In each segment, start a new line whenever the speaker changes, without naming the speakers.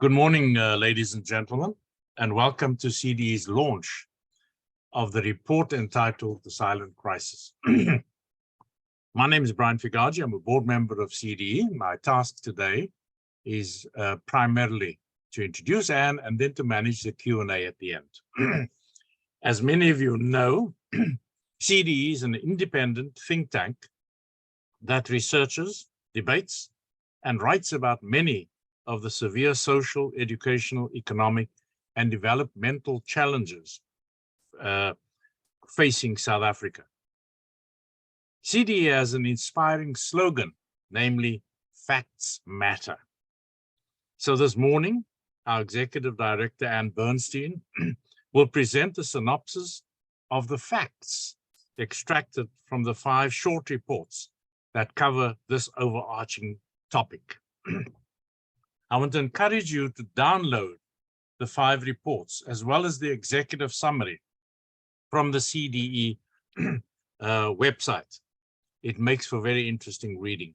Good morning, ladies and gentlemen, and welcome to CDE's launch of the report entitled The Silent Crisis. My name is Brian Figaji. I'm a board member of CDE. My task today is primarily to introduce Anne and then to manage the Q&A at the end. As many of you know, CDE is an independent think tank that researches, debates, and writes about many of the severe social, educational, economic, and developmental challenges facing South Africa. CDE has an inspiring slogan, namely, facts matter. So this morning, our Executive Director, Anne Bernstein, will present a synopsis of the facts extracted from the 5 short reports that cover this overarching topic. I want to encourage you to download the 5 reports as well as the executive summary from the CDE website. It makes for very interesting reading.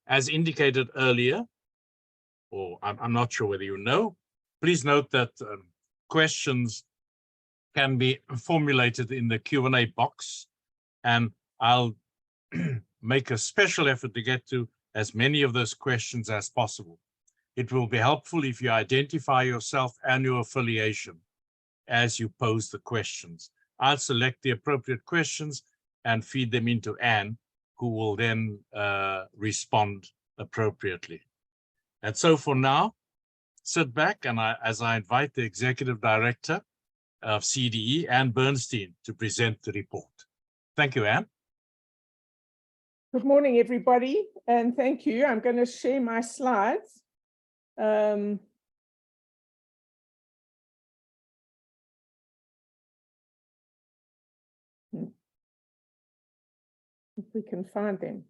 As indicated earlier, or I'm not sure whether you know, please note that questions can be formulated in the Q&A box, and I'll make a special effort to get to as many of those questions as possible. It will be helpful if you identify yourself and your affiliation as you pose the questions. I'll select the appropriate questions and feed them into Anne, who will then respond appropriately. And so for now, sit back and as I invite the Executive Director of CDE, Anne Bernstein, to present the report. Thank you, Anne.
Good morning, everybody, and thank you. I'm going to share my slides. If we can find them.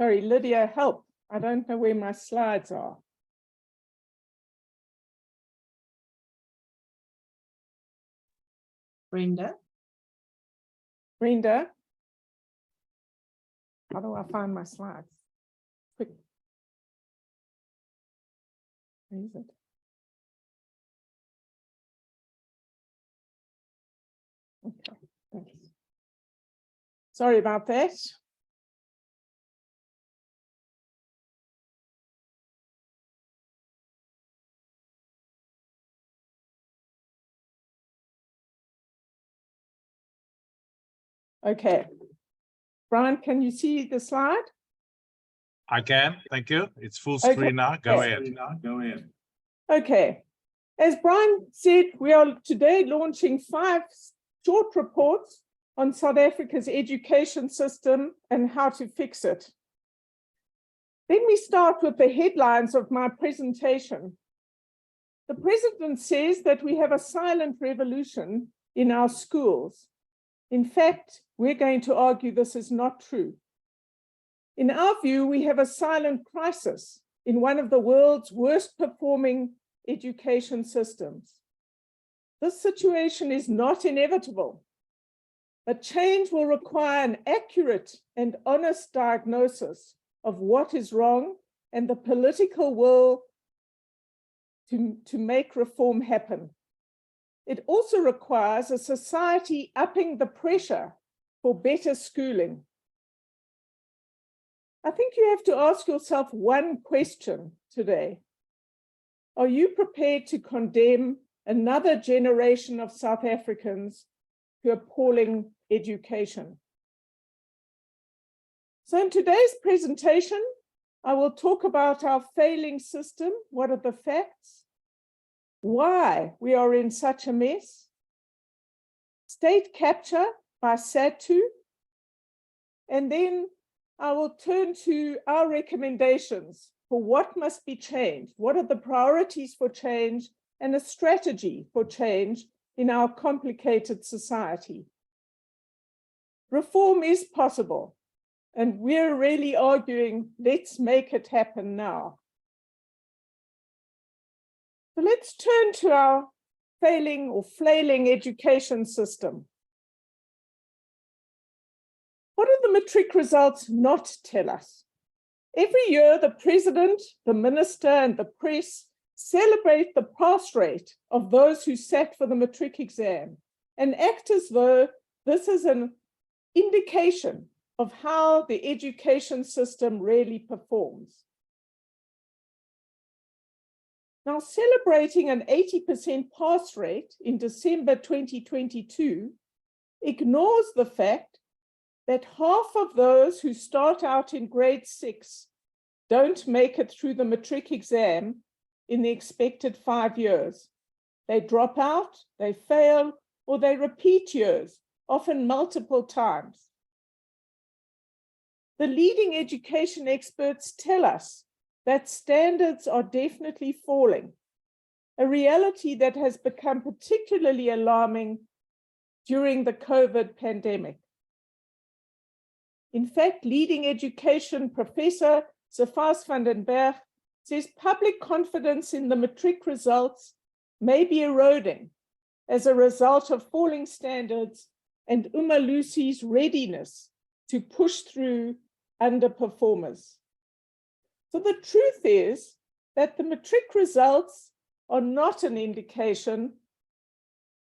Sorry, Lydia, help. I don't know where my slides are. Brenda, how do I find my slides? Quick. Where is it? Okay, thanks. Sorry about that. Okay, Brian, can you see the slide?
I can, thank you. It's full screen now. Go ahead.
Okay, as Brian said, we are today launching 5 short reports on South Africa's education system and how to fix it. Let me start with the headlines of my presentation. The president says that we have a silent revolution in our schools. In fact, we're going to argue this is not true. In our view, we have a silent crisis in one of the world's worst performing education systems. This situation is not inevitable, but change will require an accurate and honest diagnosis of what is wrong and the political will to make reform happen. It also requires a society upping the pressure for better schooling. I think you have to ask yourself one question today. Are you prepared to condemn another generation of South Africans to appalling education? So in today's presentation, I will talk about our failing system. What are the facts? Why we are in such a mess, state capture by SADTU, and then I will turn to our recommendations for what must be changed, what are the priorities for change, and a strategy for change in our complicated society. Reform is possible, and we're really arguing, let's make it happen now. So let's turn to our failing or flailing education system. What do the matric results not tell us? Every year, the president, the minister, and the press celebrate the pass rate of those who sat for the matric exam and act as though this is an indication of how the education system really performs. Now, celebrating an 80% pass rate in December 2022 ignores the fact that half of those who start out in grade 6 don't make it through the matric exam in the expected 5 years. They drop out, they fail, or they repeat years, often multiple times. The leading education experts tell us that standards are definitely falling, a reality that has become particularly alarming during the COVID pandemic. In fact, leading education professor Stefan van den Berg says public confidence in the matric results may be eroding as a result of falling standards and Umalusi's readiness to push through underperformers. So the truth is that the matric results are not an indication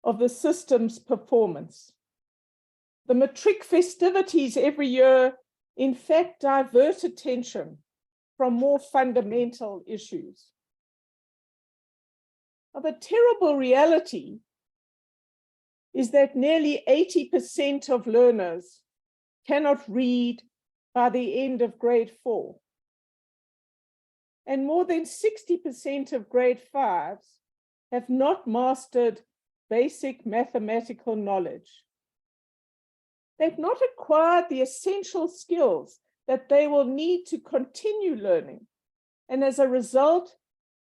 of the system's performance. The matric festivities every year, in fact, divert attention from more fundamental issues. Now, the terrible reality is that nearly 80% of learners cannot read by the end of grade 4. And more than 60% of grade 5s have not mastered basic mathematical knowledge. They've not acquired the essential skills that they will need to continue learning. And as a result,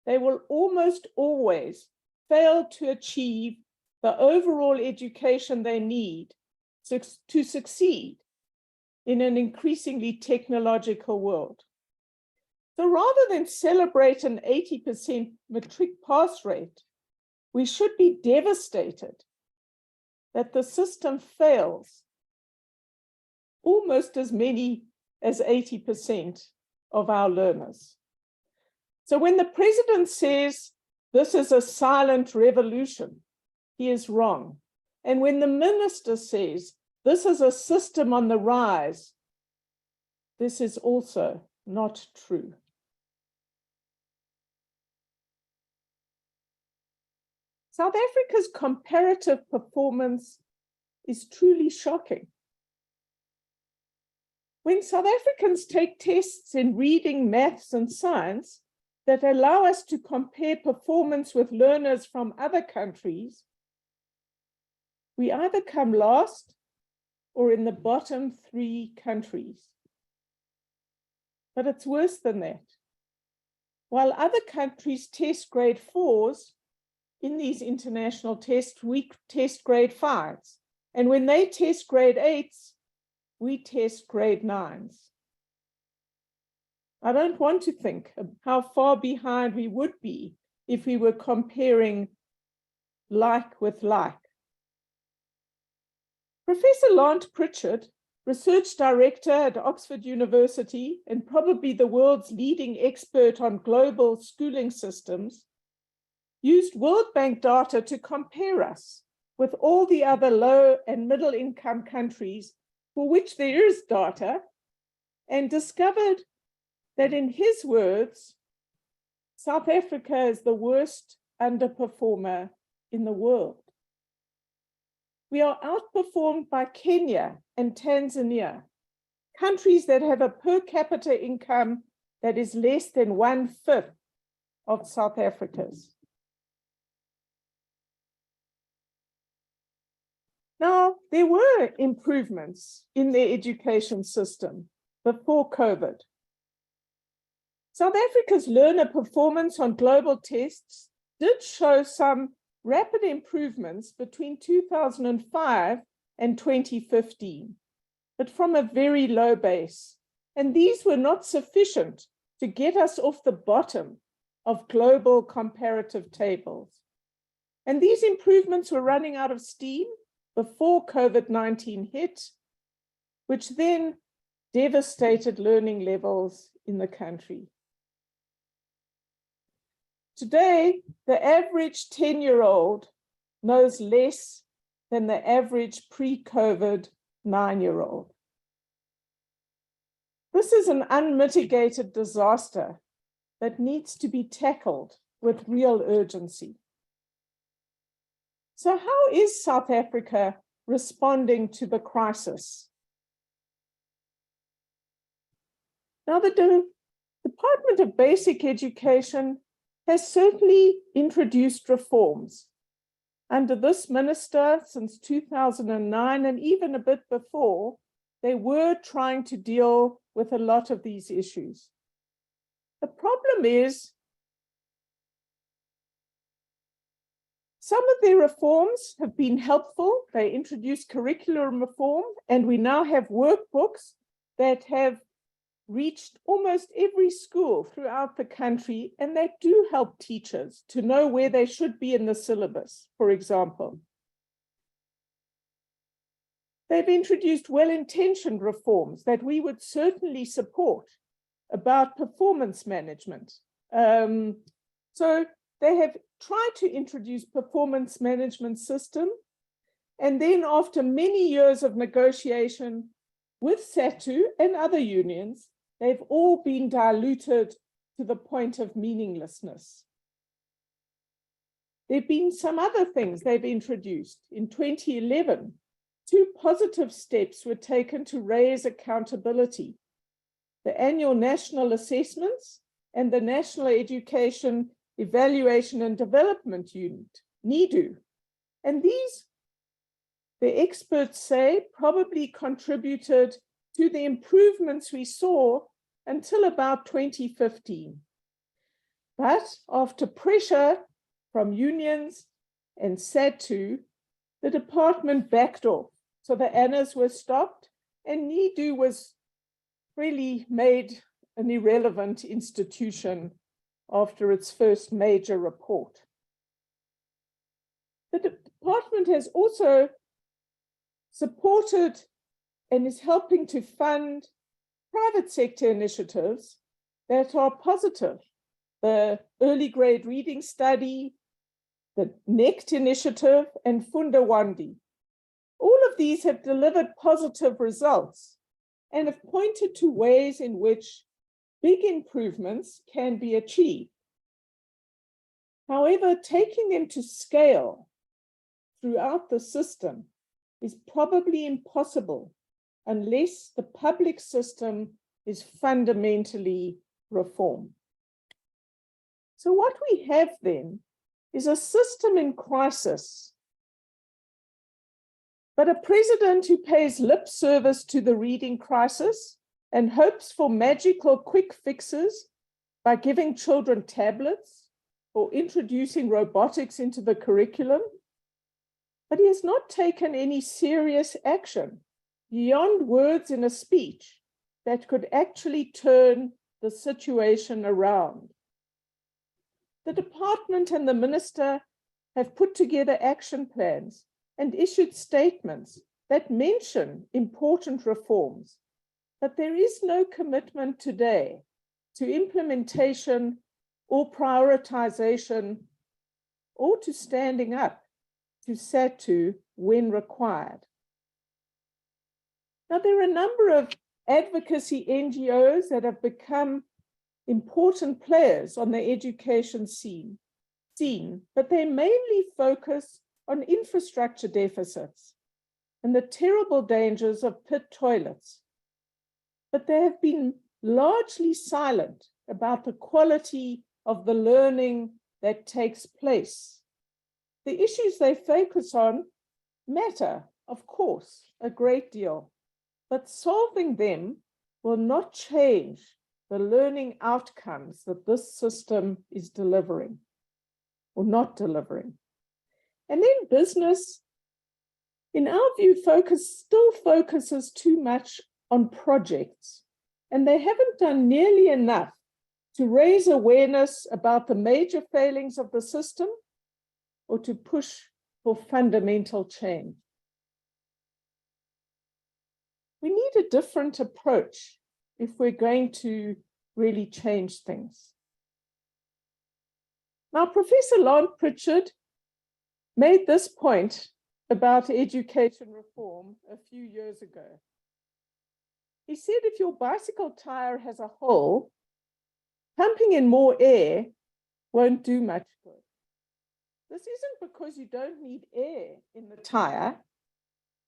they will almost always fail to achieve the overall education they need to succeed in an increasingly technological world. So rather than celebrate an 80% matric pass rate, we should be devastated that the system fails almost as many as 80% of our learners. So when the president says this is a silent revolution, he is wrong. And when the minister says this is a system on the rise, this is also not true. South Africa's comparative performance is truly shocking. When South Africans take tests in reading, maths, and science that allow us to compare performance with learners from other countries, we either come last or in the bottom 3 countries. But it's worse than that. While other countries test grade 4s, in these international tests, we test grade 5s. And when they test grade 8s, we test grade 9s. I don't want to think of how far behind we would be if we were comparing like with like. Professor Lant Pritchard, research director at Oxford University and probably the world's leading expert on global schooling systems, used World Bank data to compare us with all the other low and middle income countries for which there is data, and discovered that, in his words, South Africa is the worst underperformer in the world. We are outperformed by Kenya and Tanzania, countries that have a per capita income that is less than 1/5 of South Africa's. Now, there were improvements in their education system before COVID. South Africa's learner performance on global tests did show some rapid improvements between 2005 and 2015, but from a very low base. And these were not sufficient to get us off the bottom of global comparative tables. And these improvements were running out of steam before COVID-19 hit, which then devastated learning levels in the country. Today, the average 10-year-old knows less than the average pre-COVID 9-year-old. This is an unmitigated disaster that needs to be tackled with real urgency. So how is South Africa responding to the crisis? Now, the Department of Basic Education has certainly introduced reforms. Under this minister since 2009, and even a bit before, they were trying to deal with a lot of these issues. The problem is some of their reforms have been helpful. They introduced curriculum reform, and we now have workbooks that have reached almost every school throughout the country, and they do help teachers to know where they should be in the syllabus, for example. They've introduced well-intentioned reforms that we would certainly support about performance management. So they have tried to introduce performance management system, and then after many years of negotiation with SATU and other unions, they've all been diluted to the point of meaninglessness. There have been some other things they've introduced. In 2011, 2 positive steps were taken to raise accountability: the annual national assessments and the National Education Evaluation and Development Unit, NEDU. And these, the experts say, probably contributed to the improvements we saw until about 2015. But after pressure from unions and SATU, the department backed off. So the ANAs were stopped, and NEDU was really made an irrelevant institution after its first major report. The department has also supported and is helping to fund private sector initiatives that are positive. The early grade reading study, the NECT initiative, and Fundawandi. All of these have delivered positive results and have pointed to ways in which big improvements can be achieved. However, taking them to scale throughout the system is probably impossible unless the public system is fundamentally reformed. So what we have then is a system in crisis, but a president who pays lip service to the reading crisis and hopes for magical quick fixes by giving children tablets or introducing robotics into the curriculum. But he has not taken any serious action beyond words in a speech that could actually turn the situation around. The department and the minister have put together action plans and issued statements that mention important reforms, but there is no commitment today to implementation or prioritization or to standing up to SATU when required. Now, there are a number of advocacy NGOs that have become important players on the education scene, but they mainly focus on infrastructure deficits and the terrible dangers of pit toilets. But they have been largely silent about the quality of the learning that takes place. The issues they focus on matter, of course, a great deal, but solving them will not change the learning outcomes that this system is delivering or not delivering. And then business, in our view, still focuses too much on projects, and they haven't done nearly enough to raise awareness about the major failings of the system or to push for fundamental change. We need a different approach if we're going to really change things. Now, Professor Lon Pritchard made this point about education reform a few years ago. He said if your bicycle tire has a hole, pumping in more air won't do much good. This isn't because you don't need air in the tire.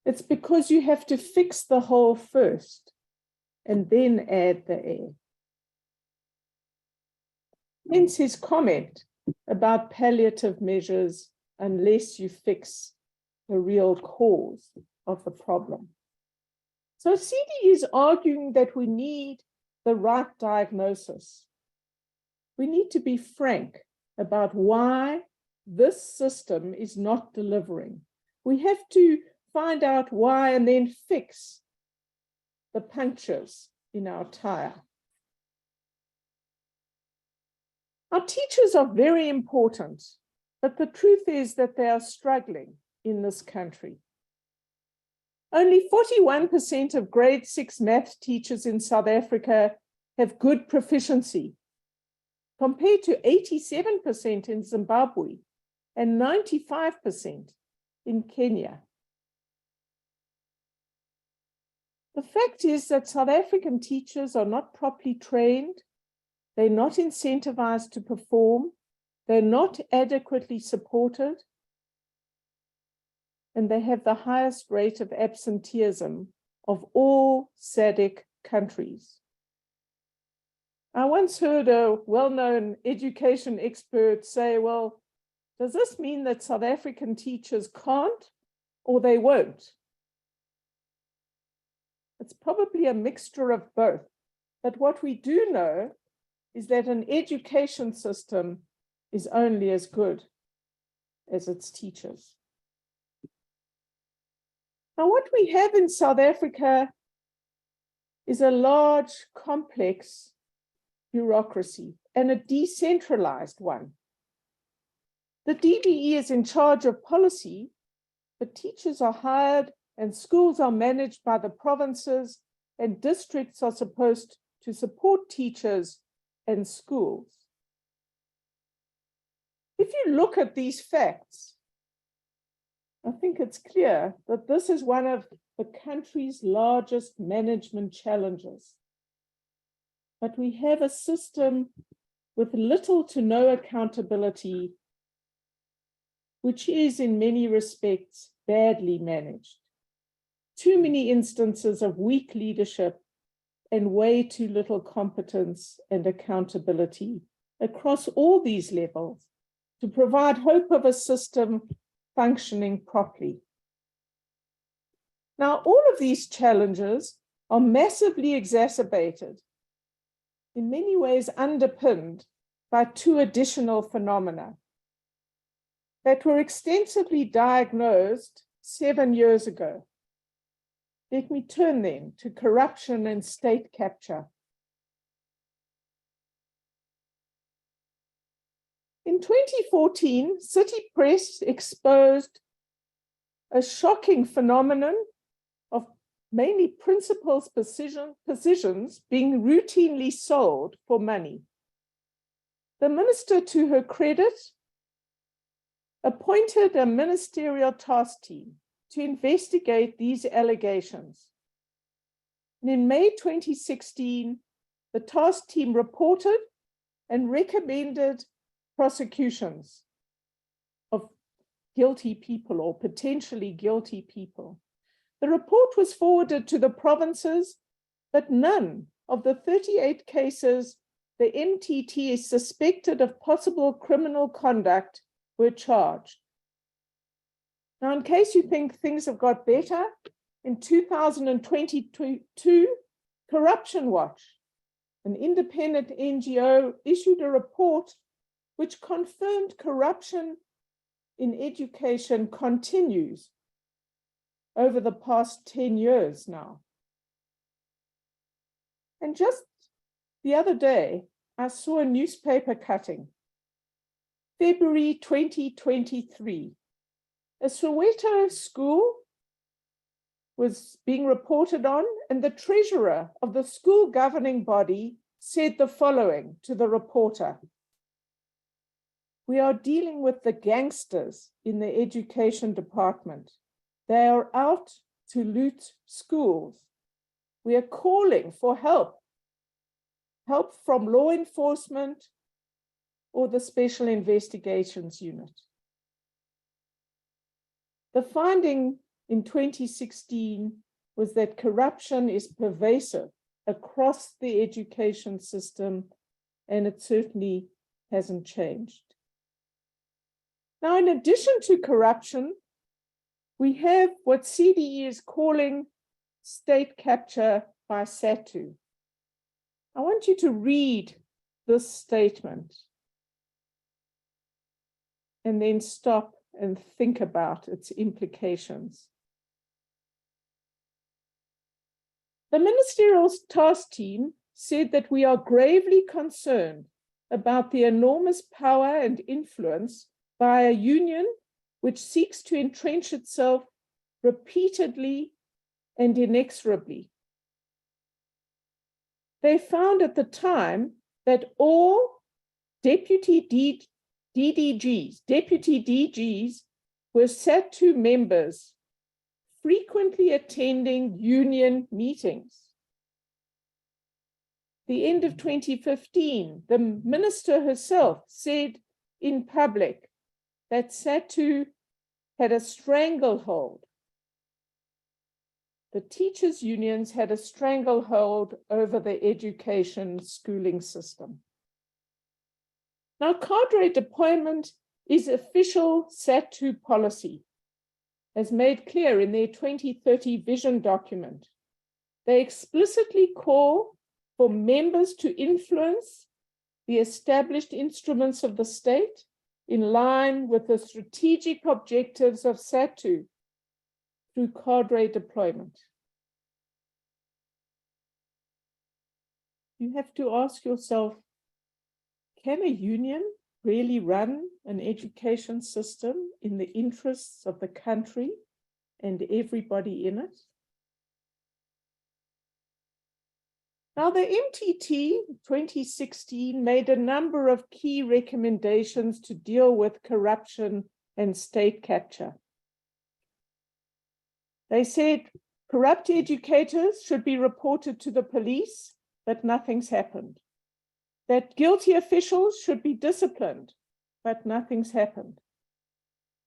It's because you have to fix the hole first and then add the air. Hence his comment about palliative measures unless you fix the real cause of the problem. So CD is arguing that we need the right diagnosis. We need to be frank about why this system is not delivering. We have to find out why and then fix the punctures in our tire. Our teachers are very important, but the truth is that they are struggling in this country. Only 41% of grade 6 math teachers in South Africa have good proficiency, compared to 87% in Zimbabwe and 95% in Kenya. The fact is that South African teachers are not properly trained, they're not incentivized to perform, they're not adequately supported, and they have the highest rate of absenteeism of all SADC countries. I once heard a well-known education expert say, well, does this mean that South African teachers can't or they won't? It's probably a mixture of both. But what we do know is that an education system is only as good as its teachers. Now, what we have in South Africa is a large, complex bureaucracy and a decentralized one. The DBE is in charge of policy, but teachers are hired and schools are managed by the provinces, and districts are supposed to support teachers and schools. If you look at these facts, I think it's clear that this is one of the country's largest management challenges. But we have a system with little to no accountability, which is in many respects badly managed. Too many instances of weak leadership and way too little competence and accountability across all these levels to provide hope of a system functioning properly. Now, all of these challenges are massively exacerbated, in many ways underpinned by two additional phenomena that were extensively diagnosed 7 years ago. Let me turn then to corruption and state capture. In 2014, City Press exposed a shocking phenomenon of mainly principals' positions being routinely sold for money. The minister, to her credit, appointed a ministerial task team to investigate these allegations. And in May 2016, the task team reported and recommended prosecutions of guilty people or potentially guilty people. The report was forwarded to the provinces, but none of the 38 cases the MTT is suspected of possible criminal conduct were charged. Now, in case you think things have got better, in 2022, Corruption Watch, an independent NGO, issued a report which confirmed corruption in education continues over the past 10 years now. And just the other day, I saw a newspaper cutting February 2023, a Soweto school was being reported on, and the treasurer of the school governing body said the following to the reporter: "We are dealing with the gangsters in the education department. They are out to loot schools. We are calling for help from law enforcement or the Special Investigations Unit." The finding in 2016 was that corruption is pervasive across the education system, and it certainly hasn't changed. Now, in addition to corruption, we have what CDE is calling state capture by SATU. I want you to read this statement and then stop and think about its implications. The ministerial task team said that we are gravely concerned about the enormous power and influence by a union which seeks to entrench itself repeatedly and inexorably. They found at the time that all deputy DGs were SATU members, frequently attending union meetings. The end of 2015, the minister herself said in public that SATU had a stranglehold. The teachers' unions had a stranglehold over the education schooling system. Now, cadre deployment is official SATU policy, as made clear in their 2030 vision document. They explicitly call for members to influence the established instruments of the state in line with the strategic objectives of SATU through cadre deployment. You have to ask yourself, can a union really run an education system in the interests of the country and everybody in it? Now, the MTT 2016 made a number of key recommendations to deal with corruption and state capture. They said corrupt educators should be reported to the police, but nothing's happened. That guilty officials should be disciplined, but nothing's happened.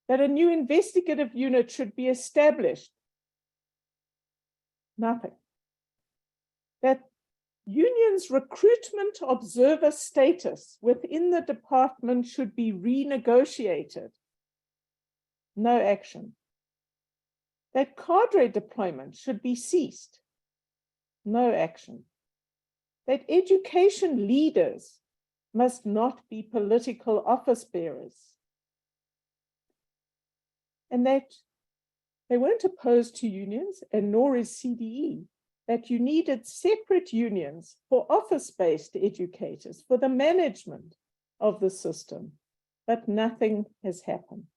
That a new investigative unit should be established, nothing. That unions' recruitment observer status within the department should be renegotiated, no action. That cadre deployment should be ceased, no action. That education leaders must not be political office bearers. And that they weren't opposed to unions, and nor is CDE, that you needed separate unions for office-based educators, for the management of the system, but nothing has happened.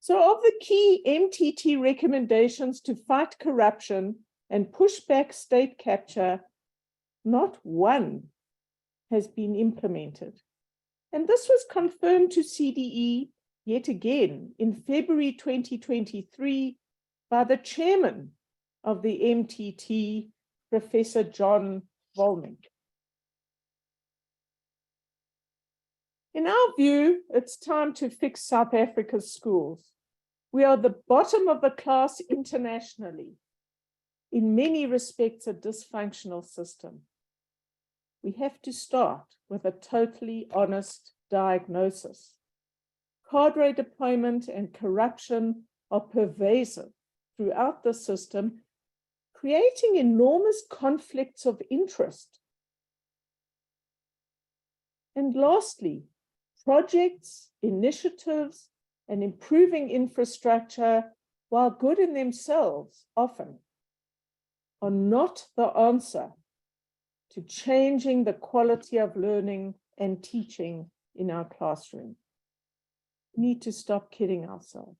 So of the key MTT recommendations to fight corruption and push back state capture, not one has been implemented. And this was confirmed to CDE yet again in February 2023 by the chairman of the MTT, Professor John Volmink. In our view, it's time to fix South Africa's schools. We are the bottom of the class internationally. In many respects, a dysfunctional system. We have to start with a totally honest diagnosis. Cadre deployment and corruption are pervasive throughout the system, creating enormous conflicts of interest. And lastly, projects, initiatives, and improving infrastructure, while good in themselves, often are not the answer to changing the quality of learning and teaching in our classroom. need to stop kidding ourselves.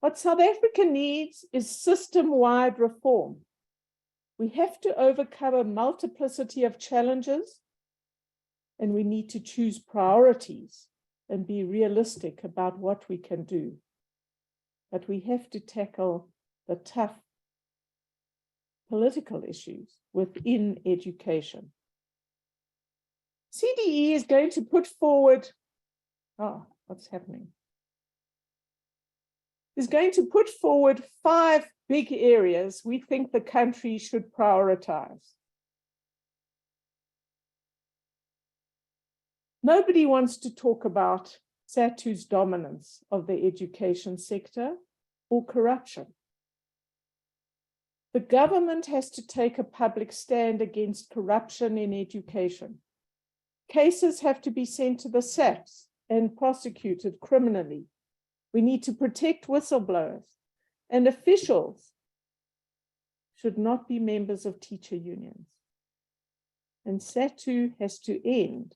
What South Africa needs is system-wide reform. We have to overcome a multiplicity of challenges, and we need to choose priorities and be realistic about what we can do. But we have to tackle the tough political issues within education. CDE is going to put forward, what's happening? Is going to put forward 5 big areas we think the country should prioritize. Nobody wants to talk about SADC's dominance of the education sector or corruption. The government has to take a public stand against corruption in education. Cases have to be sent to the SAPS and prosecuted criminally. We need to protect whistleblowers, and officials should not be members of teacher unions. And SADC has to end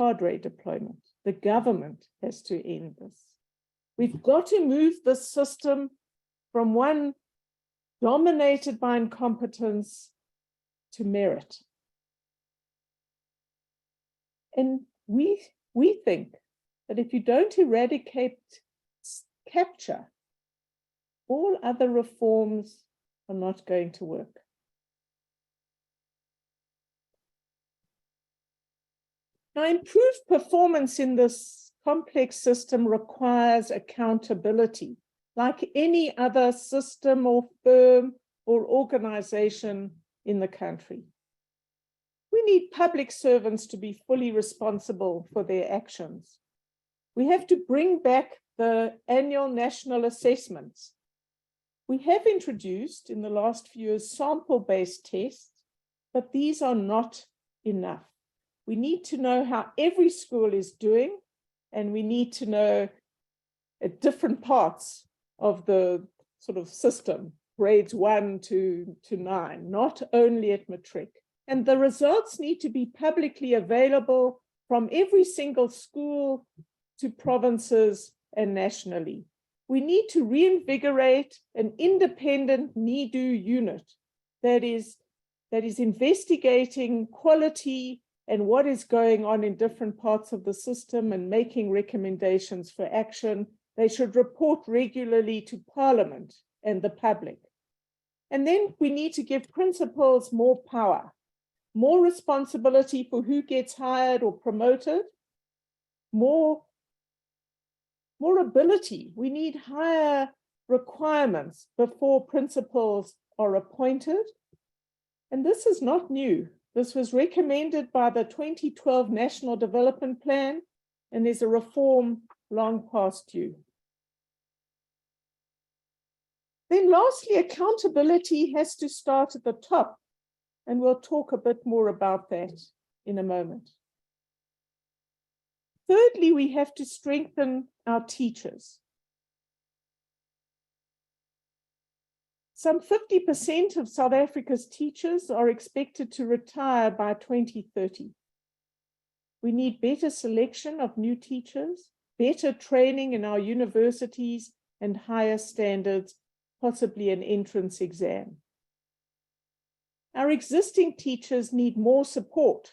cadre deployment. The government has to end this. We've got to move the system from one dominated by incompetence to merit. And we think that if you don't eradicate capture, all other reforms are not going to work. Now, improved performance in this complex system requires accountability, like any other system or firm or organization in the country. We need public servants to be fully responsible for their actions. We have to bring back the annual national assessments. We have introduced in the last few years sample-based tests, but these are not enough. We need to know how every school is doing, and we need to know at different parts of the sort of system, grades 1 to 9, not only at matric. And the results need to be publicly available from every single school to provinces and nationally. We need to reinvigorate an independent NEDU unit that is investigating quality and what is going on in different parts of the system and making recommendations for action. They should report regularly to Parliament and the public. And then we need to give principals more power, more responsibility for who gets hired or promoted, more ability. We need higher requirements before principals are appointed. And this is not new. This was recommended by the 2012 National Development Plan, and is a reform long past due. Then lastly, accountability has to start at the top, and we'll talk a bit more about that in a moment. Thirdly, we have to strengthen our teachers. Some 50% of South Africa's teachers are expected to retire by 2030. We need better selection of new teachers, better training in our universities, and higher standards, possibly an entrance exam. Our existing teachers need more support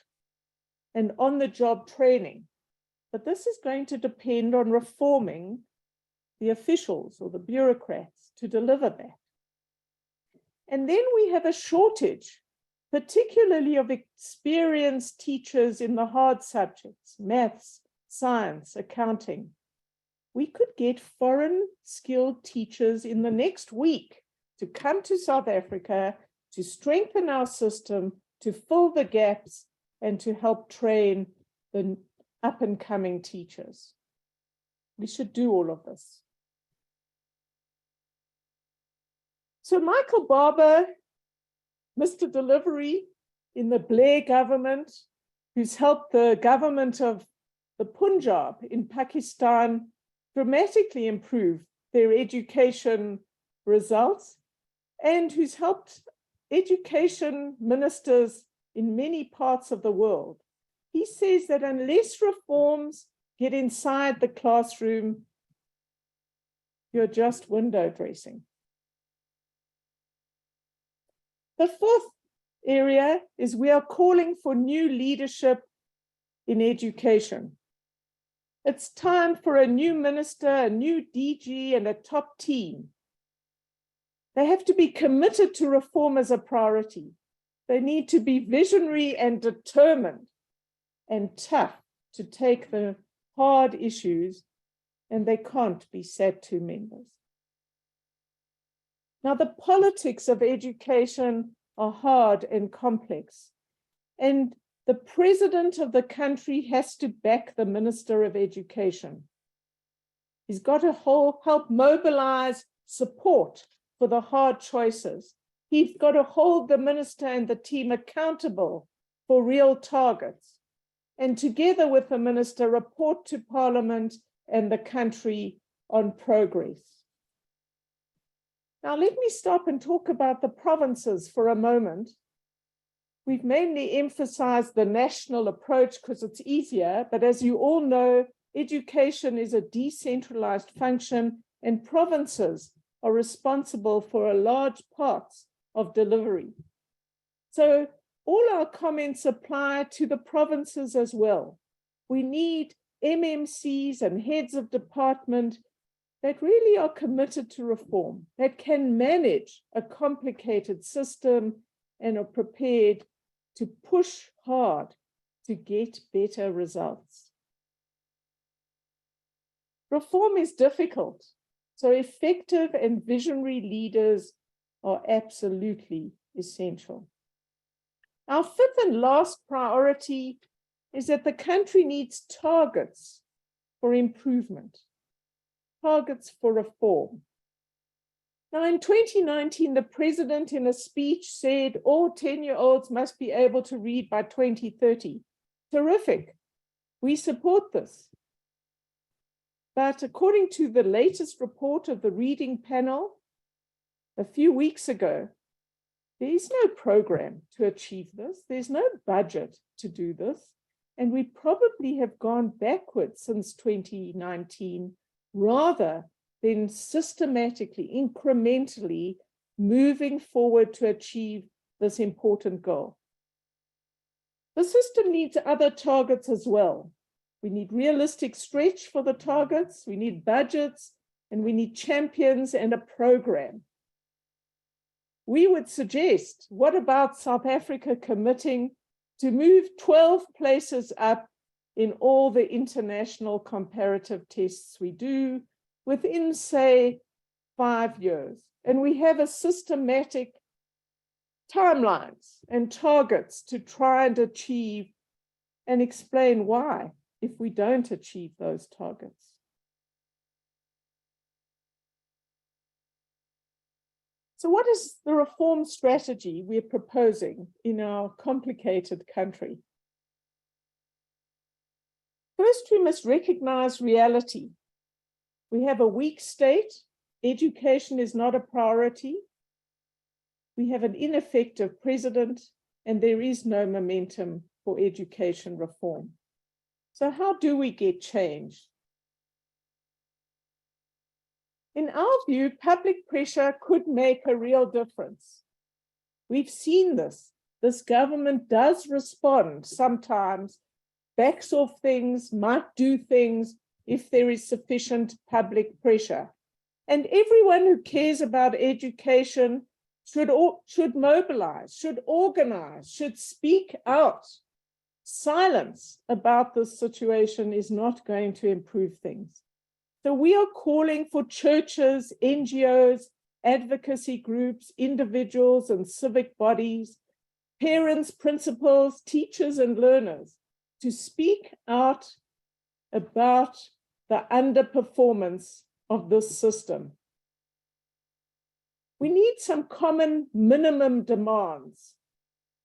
and on-the-job training, but this is going to depend on reforming the officials or the bureaucrats to deliver that. And then we have a shortage, particularly of experienced teachers in the hard subjects, maths, science, accounting. We could get foreign skilled teachers in the next week to come to South Africa to strengthen our system, to fill the gaps, and to help train the up-and-coming teachers. We should do all of this. So Michael Barber, Mr. Delivery in the Blair government, who's helped the government of the Punjab in Pakistan dramatically improve their education results, and who's helped education ministers in many parts of the world. He says that unless reforms get inside the classroom, you're just window dressing. The fourth area is we are calling for new leadership in education. It's time for a new minister, a new DG, and a top team. They have to be committed to reform as a priority. They need to be visionary and determined and tough to take the hard issues, and they can't be SAT2 members. Now, the politics of education are hard and complex, and the president of the country has to back the Minister of Education. He's got to help mobilize support for the hard choices. He's got to hold the minister and the team accountable for real targets, and together with the minister, report to Parliament and the country on progress. Now, let me stop and talk about the provinces for a moment. We've mainly emphasized the national approach because it's easier, but as you all know, education is a decentralized function, and provinces are responsible for a large parts of delivery. So all our comments apply to the provinces as well. We need MMCs and heads of department that really are committed to reform, that can manage a complicated system and are prepared to push hard to get better results. Reform is difficult, so effective and visionary leaders are absolutely essential. Our fifth and last priority is that the country needs targets for improvement, targets for reform. Now, in 2019, the president in a speech said all 10-year-olds must be able to read by 2030. Terrific. We support this. But according to the latest report of the reading panel a few weeks ago, there is no program to achieve this. There's no budget to do this. And we probably have gone backwards since 2019 rather than systematically, incrementally moving forward to achieve this important goal. The system needs other targets as well. We need realistic stretch for the targets, we need budgets, and we need champions and a program. We would suggest, what about South Africa committing to move 12 places up in all the international comparative tests we do within, say, 5 years? And we have a systematic timelines and targets to try and achieve and explain why if we don't achieve those targets. So what is the reform strategy we're proposing in our complicated country? First, we must recognize reality. We have a weak state. Education is not a priority. We have an ineffective president, and there is no momentum for education reform. So how do we get change? In our view, public pressure could make a real difference. We've seen this. This government does respond sometimes, backs off things, might do things if there is sufficient public pressure. And everyone who cares about education should mobilize, should organize, should speak out. Silence about this situation is not going to improve things. So we are calling for churches, NGOs, advocacy groups, individuals and civic bodies, parents, principals, teachers and learners to speak out about the underperformance of this system. We need some common minimum demands,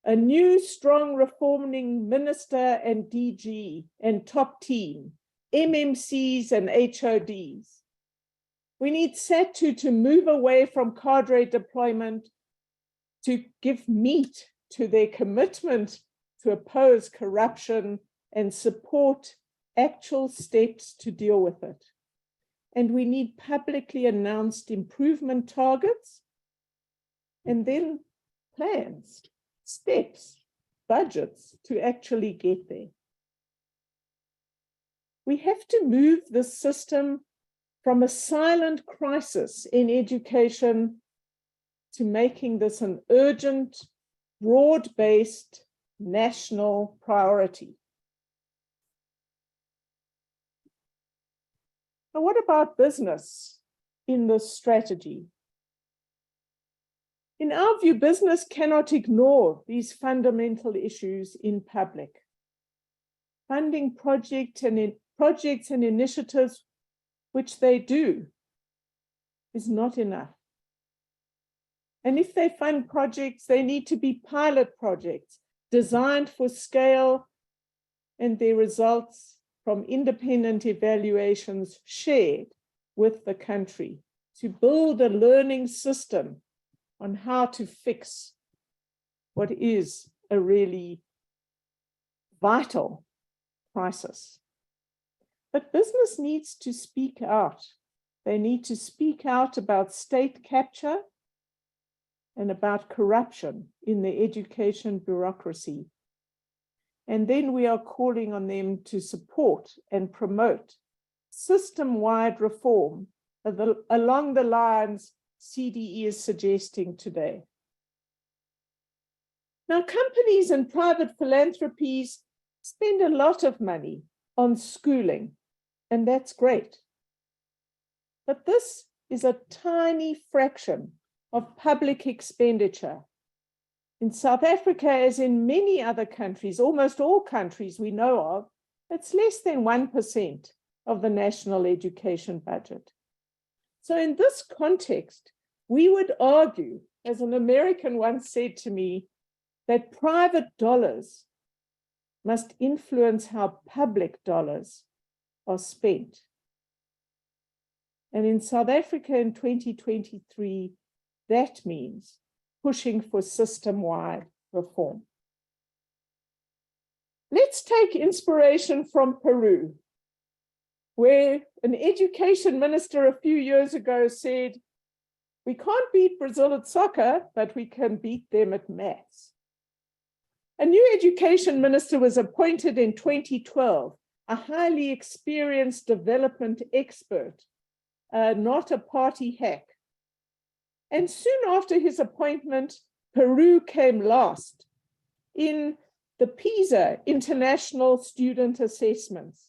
a new strong reforming minister and DG and top team, MMCs and HODs. We need SAT2 to move away from cadre deployment to give meat to their commitment to oppose corruption and support actual steps to deal with it. And we need publicly announced improvement targets, and then plans, steps, budgets to actually get there. We have to move the system from a silent crisis in education to making this an urgent, broad-based national priority. Now, what about business in this strategy? In our view, business cannot ignore these fundamental issues in public. Funding projects and initiatives, which they do, is not enough. And if they fund projects, they need to be pilot projects designed for scale, and their results from independent evaluations shared with the country to build a learning system on how to fix what is a really vital crisis. But business needs to speak out. They need to speak out about state capture and about corruption in the education bureaucracy. And then we are calling on them to support and promote system-wide reform along the lines CDE is suggesting today. Now, companies and private philanthropies spend a lot of money on schooling, and that's great. But this is a tiny fraction of public expenditure. In South Africa, as in many other countries, almost all countries we know of, it's less than 1% of the national education budget. So in this context, we would argue, as an American once said to me, that private dollars must influence how public dollars are spent. And in South Africa in 2023, that means pushing for system-wide reform. Let's take inspiration from Peru, where an education minister a few years ago said, we can't beat Brazil at soccer, but we can beat them at maths. A new education minister was appointed in 2012, a highly experienced development expert, not a party hack. And soon after his appointment, Peru came last in the PISA International Student Assessments.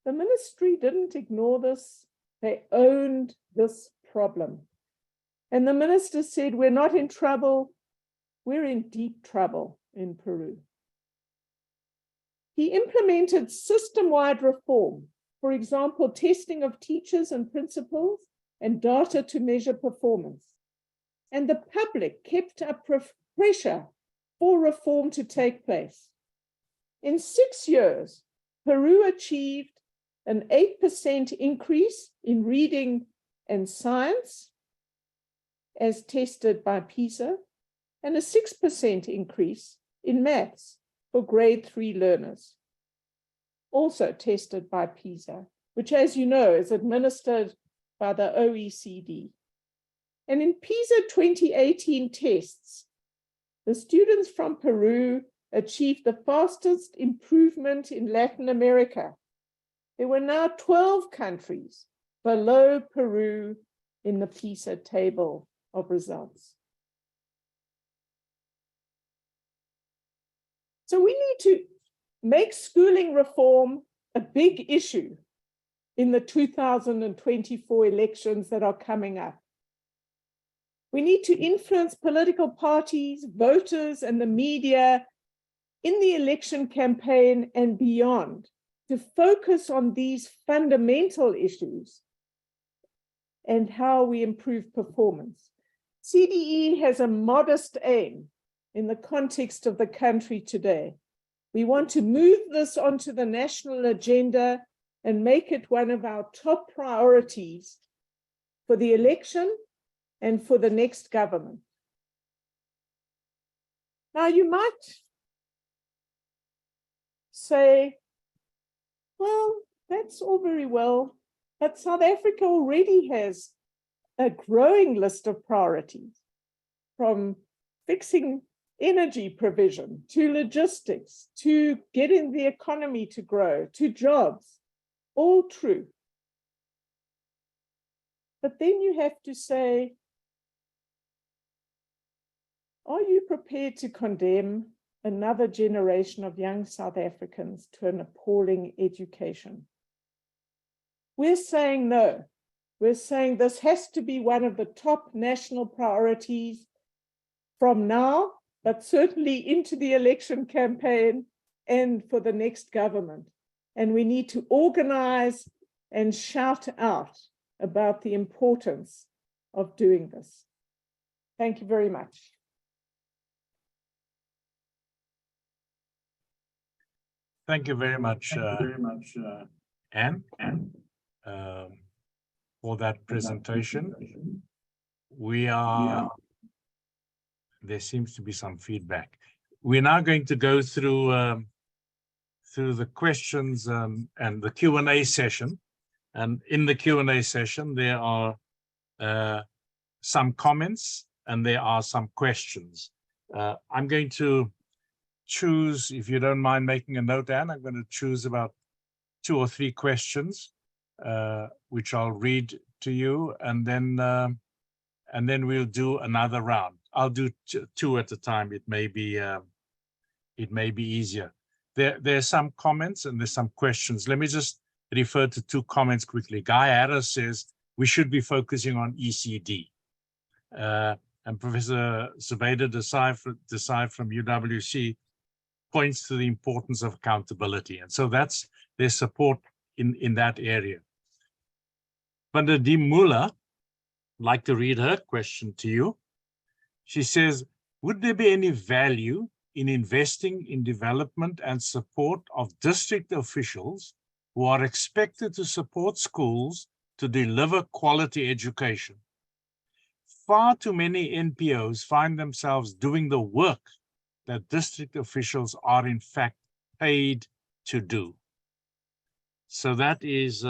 The ministry didn't ignore this. They owned this problem. And the minister said, we're not in trouble. We're in deep trouble in Peru. He implemented system-wide reform, for example, testing of teachers and principals, and data to measure performance. And the public kept up pressure for reform to take place. In 6 years, Peru achieved an 8% increase in reading and science, as tested by PISA, and a 6% increase in maths for grade 3 learners, also tested by PISA, which, as you know, is administered by the OECD. And in PISA 2018 tests, the students from Peru achieved the fastest improvement in Latin America. There were now 12 countries below Peru in the PISA table of results. So we need to make schooling reform a big issue in the 2024 elections that are coming up. We need to influence political parties, voters, and the media in the election campaign and beyond to focus on these fundamental issues and how we improve performance. CDE has a modest aim in the context of the country today. We want to move this onto the national agenda and make it one of our top priorities for the election and for the next government. Now, you might say, Well, that's all very well, but South Africa already has a growing list of priorities, from fixing energy provision to logistics to getting the economy to grow to jobs, all true. But then you have to say, are you prepared to condemn another generation of young South Africans to an appalling education? We're saying no. We're saying this has to be one of the top national priorities from now, but certainly into the election campaign and for the next government. And we need to organize and shout out about the importance of doing this. Thank you very much.
Thank you very much, Anne, for that presentation. There seems to be some feedback. We're now going to go through the questions and the Q&A session. And in the Q&A session, there are some comments and there are some questions. I'm going to choose, if you don't mind making a note, Anne, I'm going to choose about 2 or 3 questions, which I'll read to you, and then we'll do another round. I'll do 2 at a time. It may be easier. There's some comments and there's some questions. Let me just refer to 2 comments quickly. Guy Harris says we should be focusing on ECD. And Professor Zubaydah Desai from UWC points to the importance of accountability. And so that's their support in that area. But Nadim Mullah, I'd like to read her question to you. She says, would there be any value in investing in development and support of district officials who are expected to support schools to deliver quality education? Far too many NPOs find themselves doing the work that district officials are in fact paid to do. So that is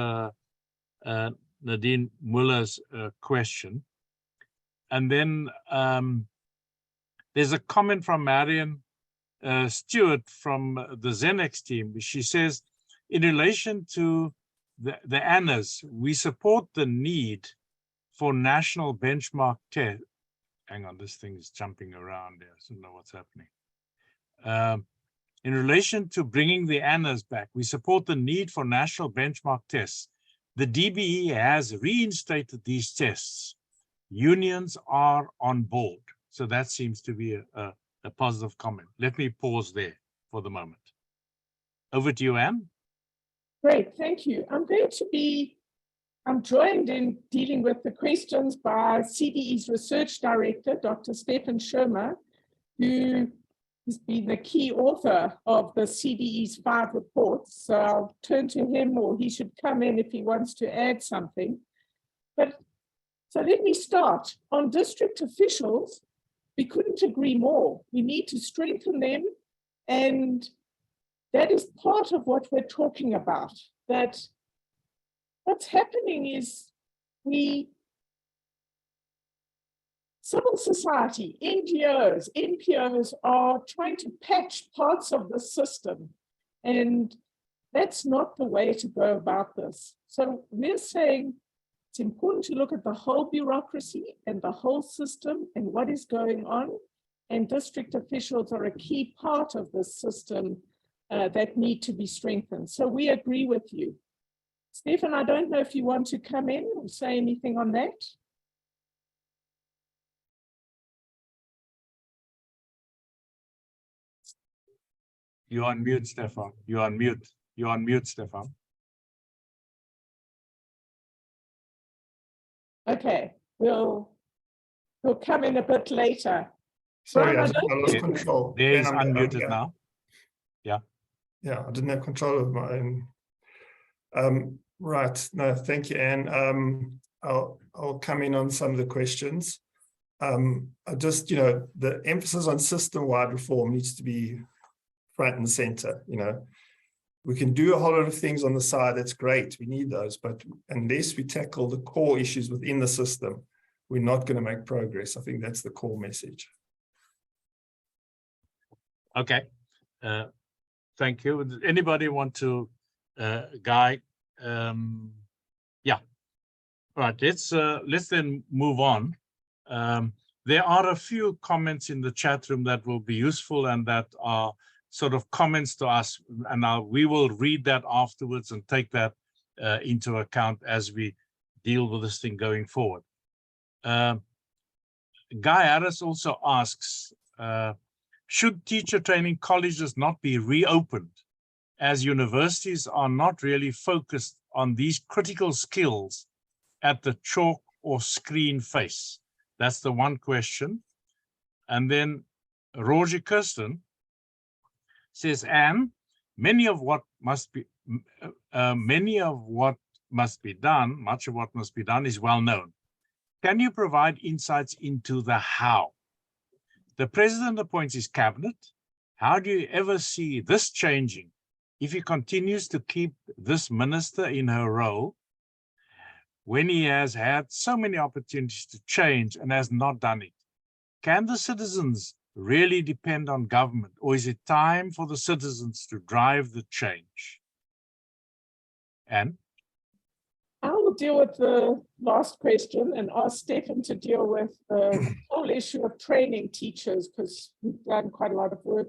Nadine Muller's question. And then there's a comment from Marion Stewart from the Zenex team. She says, in relation to the ANAs, we support the need for national benchmark test. Hang on, this thing is jumping around there. So I don't know what's happening. In relation to bringing the ANAs back, we support the need for national benchmark tests. The DBE has reinstated these tests. Unions are on board. So that seems to be a positive comment. Let me pause there for the moment. Over to you, Anne.
Great, thank you. I'm joined in dealing with the questions by CDE's research director, Dr. Stefan Schirmer, who has been the key author of the CDE's 5 reports. So I'll turn to him, or he should come in if he wants to add something. So let me start. On district officials, we couldn't agree more. We need to strengthen them, and that is part of what we're talking about. That what's happening is civil society, NGOs, NPOs are trying to patch parts of the system, and that's not the way to go about this. So we're saying it's important to look at the whole bureaucracy and the whole system and what is going on, and district officials are a key part of the system that need to be strengthened. So we agree with you. Stefan, I don't know if you want to come in or say anything on that.
You're on mute, Stefan. You're on mute. You're on mute, Stefan.
Okay, we'll come in a bit later.
Sorry,
Brian,
I lost control.
There is unmuted now. Yeah.
Yeah, I didn't have control of my own. Right. No, thank you, Anne. I'll come in on some of the questions. I just, the emphasis on system-wide reform needs to be front and center. We can do a whole lot of things on the side. That's great. We need those. But unless we tackle the core issues within the system, we're not going to make progress. I think that's the core message.
Okay. Thank you. Does anybody want to, Guy? Yeah. All right. Let's then move on. There are a few comments in the chat room that will be useful and that are sort of comments to us, and we will read that afterwards and take that into account as we deal with this thing going forward. Guy Harris also asks, should teacher training colleges not be reopened, as universities are not really focused on these critical skills at the chalk or screen face? That's the one question. And then Roger Kirsten says, Anne, much of what must be done is well known. Can you provide insights into the how? The president appoints his cabinet. How do you ever see this changing if he continues to keep this minister in her role when he has had so many opportunities to change and has not done it? Can the citizens really depend on government, or is it time for the citizens to drive the change? Anne?
I will deal with the last question and ask Stefan to deal with the whole issue of training teachers, because we've done quite a lot of work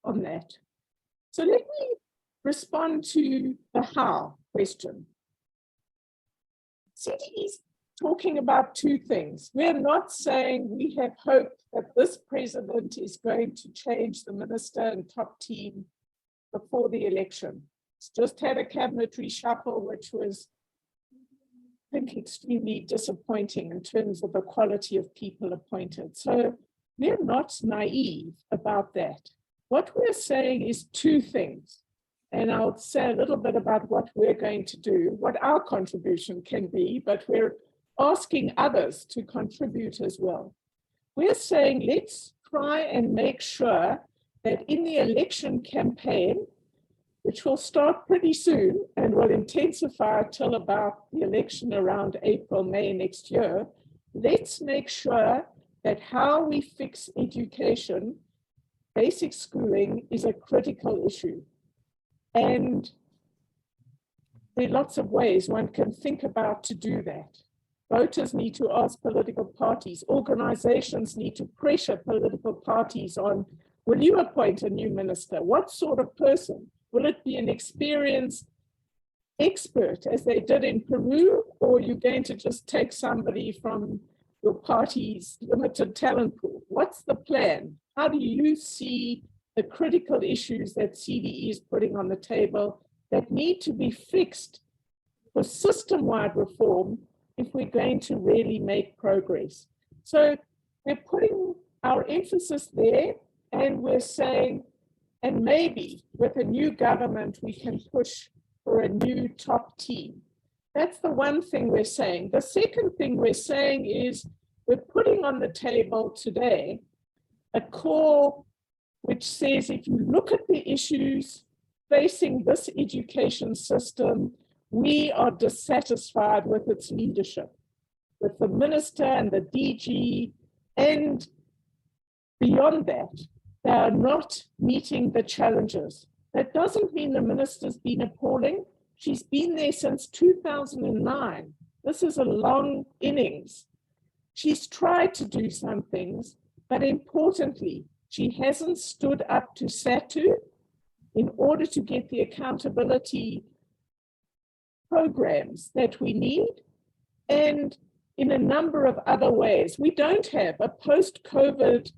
on that. So let me respond to the how question. CDE is talking about two things. We're not saying we have hope that this president is going to change the minister and top team before the election. It's just had a cabinet reshuffle, which was, I think, extremely disappointing in terms of the quality of people appointed. So we're not naive about that. What we're saying is two things. And I'll say a little bit about what we're going to do, what our contribution can be, but we're asking others to contribute as well. We're saying, let's try and make sure that in the election campaign, which will start pretty soon and will intensify till about the election around April, May next year, let's make sure that how we fix education, basic schooling, is a critical issue. And there are lots of ways one can think about to do that. Voters need to ask political parties. Organizations need to pressure political parties on, will you appoint a new minister? What sort of person? Will it be an experienced expert, as they did in Peru, or are you going to just take somebody from your party's limited talent pool? What's the plan? How do you see the critical issues that CDE is putting on the table that need to be fixed for system-wide reform if we're going to really make progress? So we're putting our emphasis there, and we're saying, and maybe with a new government, we can push for a new top team. That's the one thing we're saying. The second thing we're saying is we're putting on the table today a call which says, if you look at the issues facing this education system, we are dissatisfied with its leadership, with the minister and the DG, and beyond that, they are not meeting the challenges. That doesn't mean the minister's been appalling. She's been there since 2009. This is a long innings. She's tried to do some things, but importantly, she hasn't stood up to SATU in order to get the accountability programs that we need, and in a number of other ways. We don't have a post-COVID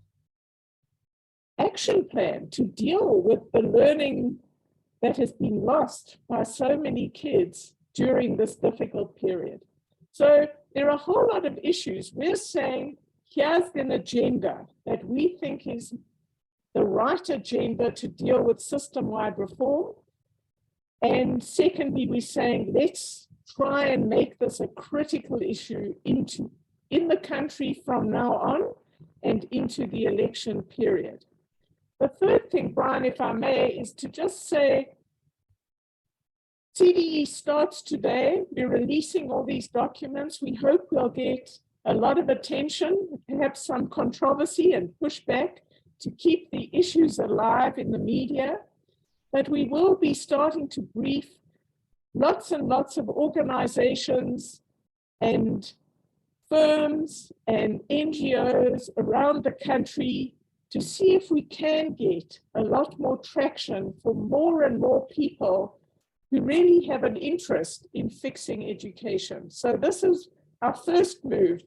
action plan to deal with the learning that has been lost by so many kids during this difficult period. So there are a whole lot of issues. We're saying, here's an agenda that we think is the right agenda to deal with system-wide reform. And secondly, we're saying, let's try and make this a critical issue in the country from now on and into the election period. The third thing, Brian, if I may, is to just say, CDE starts today. We're releasing all these documents. We hope we'll get a lot of attention, perhaps some controversy and pushback to keep the issues alive in the media. But we will be starting to brief lots and lots of organizations and firms and NGOs around the country to see if we can get a lot more traction for more and more people who really have an interest in fixing education. So this is our first move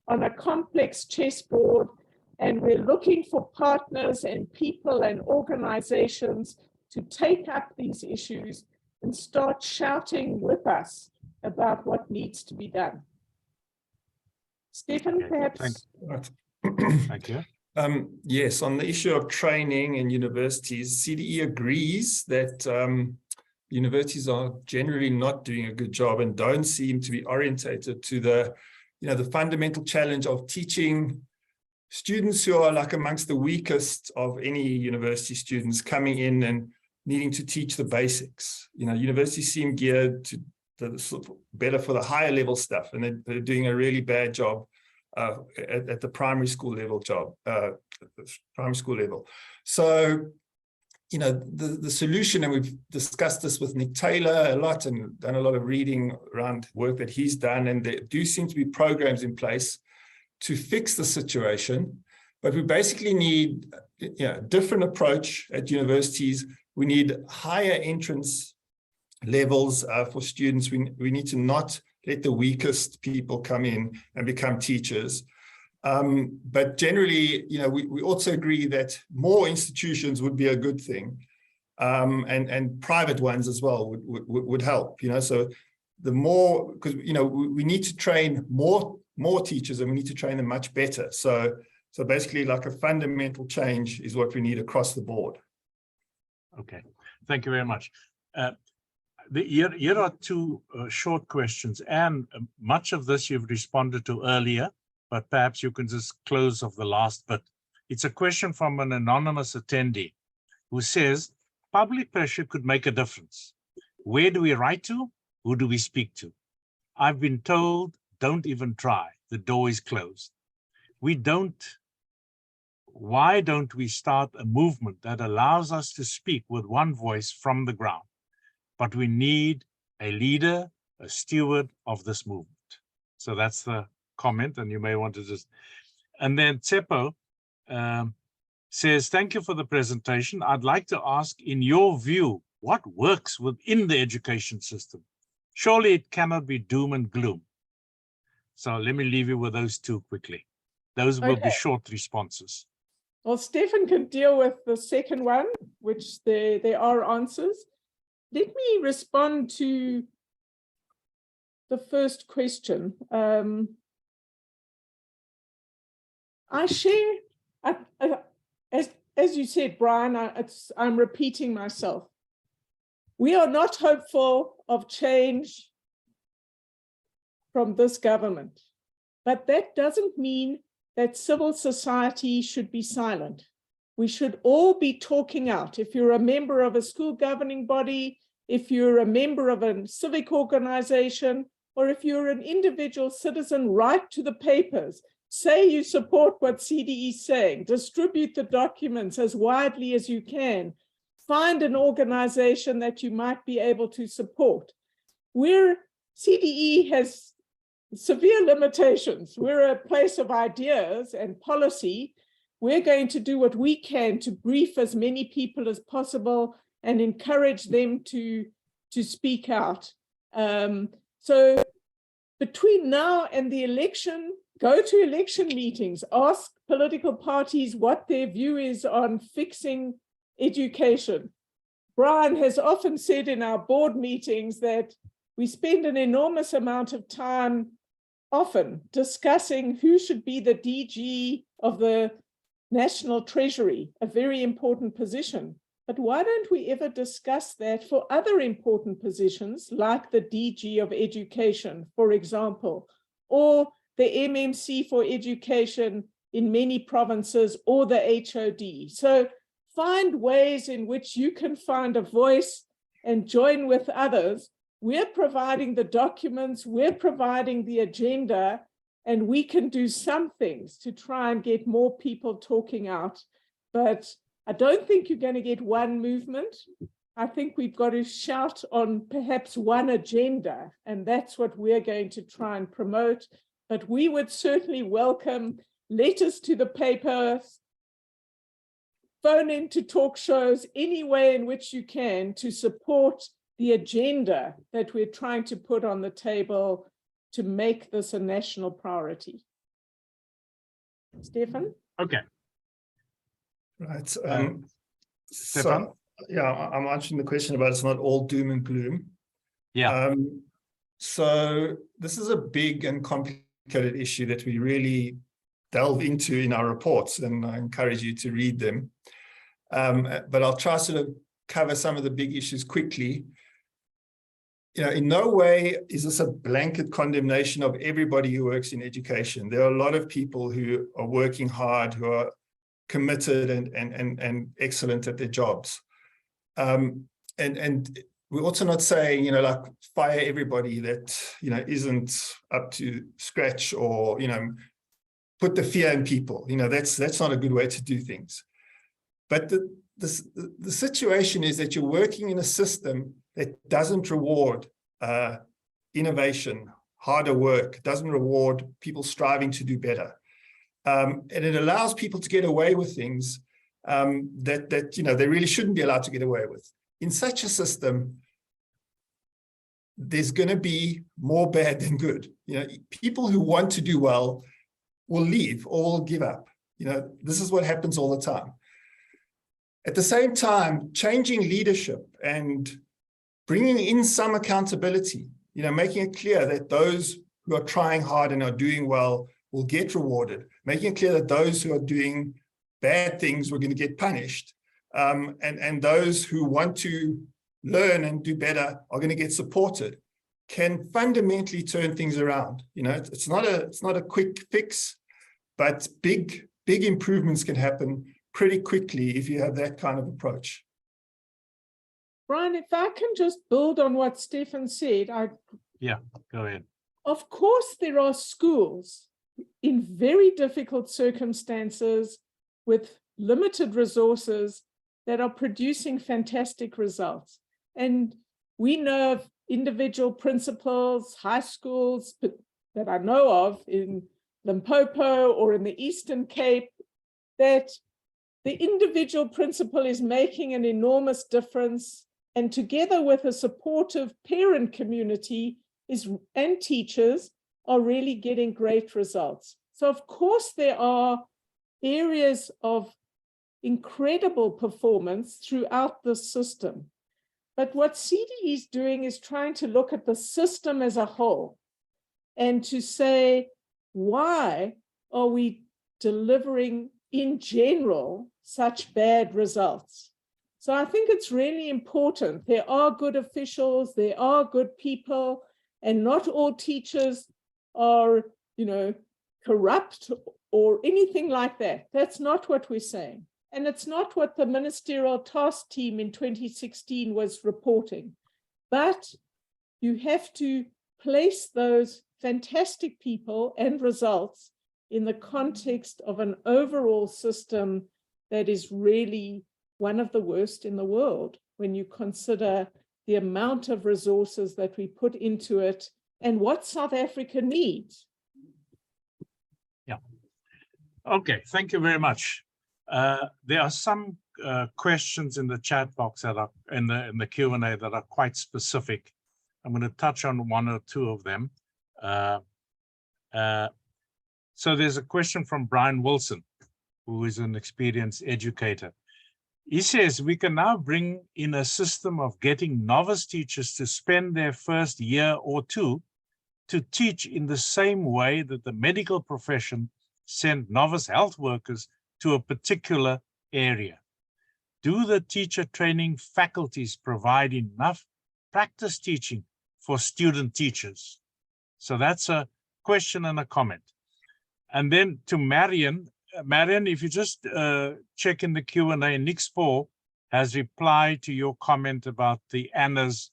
on a complex chessboard, and we're looking for partners and people and organizations to take up these issues and start shouting with us about what needs to be done. Stefan, perhaps.
Thank you.
Yes, on the issue of training in universities, CDE agrees that universities are generally not doing a good job and don't seem to be orientated to the, the fundamental challenge of teaching students who are like amongst the weakest of any university students coming in and needing to teach the basics. Universities seem geared to better for the higher level stuff, and they're doing a really bad job at the primary school level So, the solution, and we've discussed this with Nick Taylor a lot and done a lot of reading around work that he's done, and there do seem to be programs in place to fix the situation, but we basically need a different approach at universities. We need higher entrance levels for students. We need to not let the weakest people come in and become teachers. But generally, we also agree that more institutions would be a good thing, and private ones as well would help. So the more, because we need to train more teachers, and we need to train them much better. So basically, like a fundamental change is what we need across the board.
Okay, thank you very much. Here are two short questions, and much of this you've responded to earlier, but perhaps you can just close off the last bit. It's a question from an anonymous attendee who says, public pressure could make a difference. Where do we write to? Who do we speak to? I've been told, don't even try. The door is closed. Why don't we start a movement that allows us to speak with one voice from the ground? But we need a leader, a steward of this movement. So that's the comment, and you may want to just, and then Tsepo says, thank you for the presentation. I'd like to ask, in your view, what works within the education system? Surely it cannot be doom and gloom. So let me leave you with those two quickly. Those will be short responses.
Well, Stefan can deal with the second one, which there are answers. Let me respond to the first question. I share, as you said, Brian, I'm repeating myself. We are not hopeful of change from this government, but that doesn't mean that civil society should be silent. We should all be talking out. If you're a member of a school governing body, if you're a member of a civic organization, or if you're an individual citizen, write to the papers. Say you support what CDE is saying. Distribute the documents as widely as you can. Find an organization that you might be able to support. CDE has severe limitations. We're a place of ideas and policy. We're going to do what we can to brief as many people as possible and encourage them to speak out. So between now and the election, go to election meetings, ask political parties what their view is on fixing education. Brian has often said in our board meetings that we spend an enormous amount of time often discussing who should be the DG of the National Treasury, a very important position. But why don't we ever discuss that for other important positions like the DG of Education, for example, or the MMC for Education in many provinces, or the HOD. So find ways in which you can find a voice and join with others. We're providing the documents, we're providing the agenda, and we can do some things to try and get more people talking out. But I don't think you're going to get one movement. I think we've got to shout on perhaps one agenda, and that's what we're going to try and promote. But we would certainly welcome letters to the paper, phone into talk shows, any way in which you can to support the agenda that we're trying to put on the table to make this a national priority. Stefan?
Okay.
Right.
Stefan?
So, yeah, I'm answering the question about it's not all doom and gloom.
Yeah.
So this is a big and complicated issue that we really delve into in our reports, and I encourage you to read them. But I'll try sort of cover some of the big issues quickly. You know, in no way is this a blanket condemnation of everybody who works in education. There are a lot of people who are working hard, who are committed and excellent at their jobs. And we're also not saying, you know, like fire everybody that, you know, isn't up to scratch, or, you know, put the fear in people. You know, that's not a good way to do things. But the situation is that you're working in a system that doesn't reward innovation, harder work, doesn't reward people striving to do better. And it allows people to get away with things that you know, they really shouldn't be allowed to get away with. In such a system, there's going to be more bad than good. You know, people who want to do well will leave or will give up. You know, this is what happens all the time. At the same time, changing leadership and bringing in some accountability, you know, making it clear that those who are trying hard and are doing well will get rewarded, making it clear that those who are doing bad things were going to get punished, and those who want to learn and do better are going to get supported, can fundamentally turn things around. You know, it's not a quick fix, but big improvements can happen pretty quickly if you have that kind of approach.
Brian, if I can just build on what Stefan said.
Yeah, go ahead.
Of course, there are schools in very difficult circumstances with limited resources that are producing fantastic results. And we know of individual principals, high schools that I know of in Limpopo or in the Eastern Cape, that the individual principal is making an enormous difference, and together with a supportive parent community and teachers are really getting great results. So of course there are areas of incredible performance throughout the system. But what CDE is doing is trying to look at the system as a whole and to say, why are we delivering in general such bad results? So I think it's really important. There are good officials, there are good people, and not all teachers are, you know, corrupt or anything like that. That's not what we're saying. And it's not what the ministerial task team in 2016 was reporting. But you have to place those fantastic people and results in the context of an overall system that is really one of the worst in the world when you consider the amount of resources that we put into it and what South Africa needs.
Yeah. Okay, thank you very much. There are some questions in the chat box that are in the Q&A that are quite specific. I'm going to touch on one or two of them. So there's a question from Brian Wilson, who is an experienced educator. He says, we can now bring in a system of getting novice teachers to spend their first year or two to teach in the same way that the medical profession sent novice health workers to a particular area. Do the teacher training faculties provide enough practice teaching for student teachers? So that's a question and a comment. And then to Marion, Marion, if you just check in the Q&A, Nick Spohr has replied to your comment about the ANAs,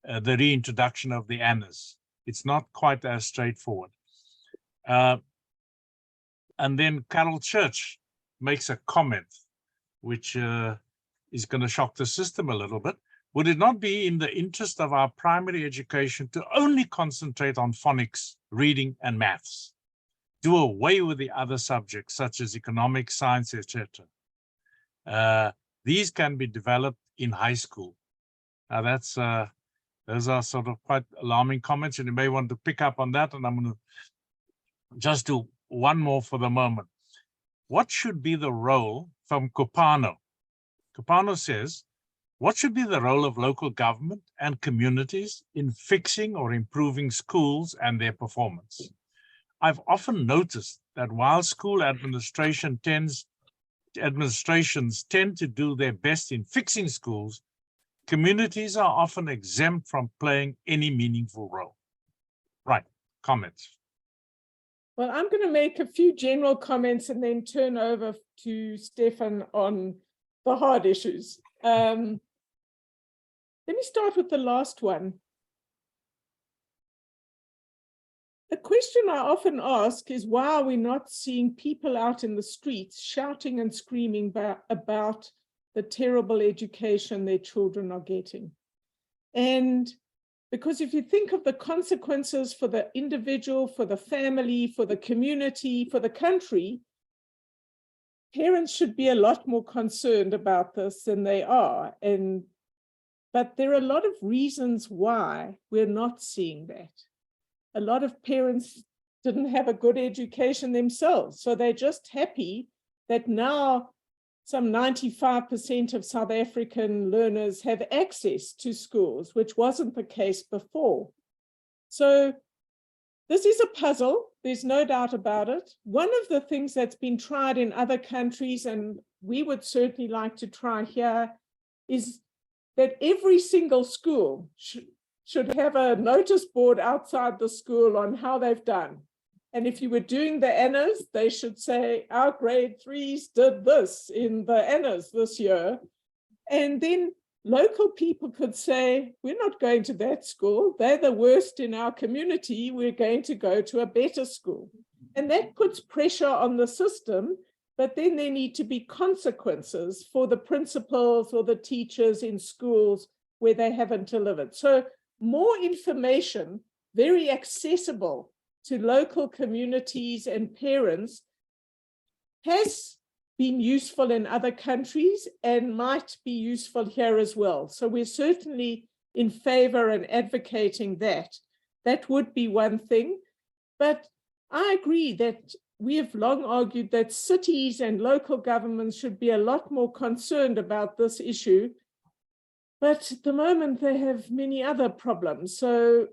the reintroduction of the ANAs. It's not quite as straightforward. And then Carol Church makes a comment, which is going to shock the system a little bit. Would it not be in the interest of our primary education to only concentrate on phonics, reading, and maths? Do away with the other subjects, such as economics, science, etc. These can be developed in high school. Now, those are sort of quite alarming comments, and you may want to pick up on that, and I'm going to just do one more for the moment. What should be the role from Kopano? Kopano says, what should be the role of local government and communities in fixing or improving schools and their performance? I've often noticed that while school administrations tend to do their best in fixing schools, communities are often exempt from playing any meaningful role. Right, comments.
Well, I'm going to make a few general comments and then turn over to Stefan on the hard issues. Let me start with the last one. A question I often ask is, why are we not seeing people out in the streets shouting and screaming about the terrible education their children are getting? And because if you think of the consequences for the individual, for the family, for the community, for the country, parents should be a lot more concerned about this than they are. But there are a lot of reasons why we're not seeing that. A lot of parents didn't have a good education themselves, so they're just happy that now some 95% of South African learners have access to schools, which wasn't the case before. So this is a puzzle, there's no doubt about it. One of the things that's been tried in other countries, and we would certainly like to try here, is that every single school should have a notice board outside the school on how they've done. And if you were doing the ANAs, they should say, our grade 3s did this in the ANAs this year. And then local people could say, we're not going to that school. They're the worst in our community. We're going to go to a better school. And that puts pressure on the system, but then there need to be consequences for the principals or the teachers in schools where they haven't delivered. So more information, very accessible to local communities and parents, has been useful in other countries and might be useful here as well. So we're certainly in favor and advocating that. That would be one thing. But I agree that we have long argued that cities and local governments should be a lot more concerned about this issue. But at the moment, they have many other problems. So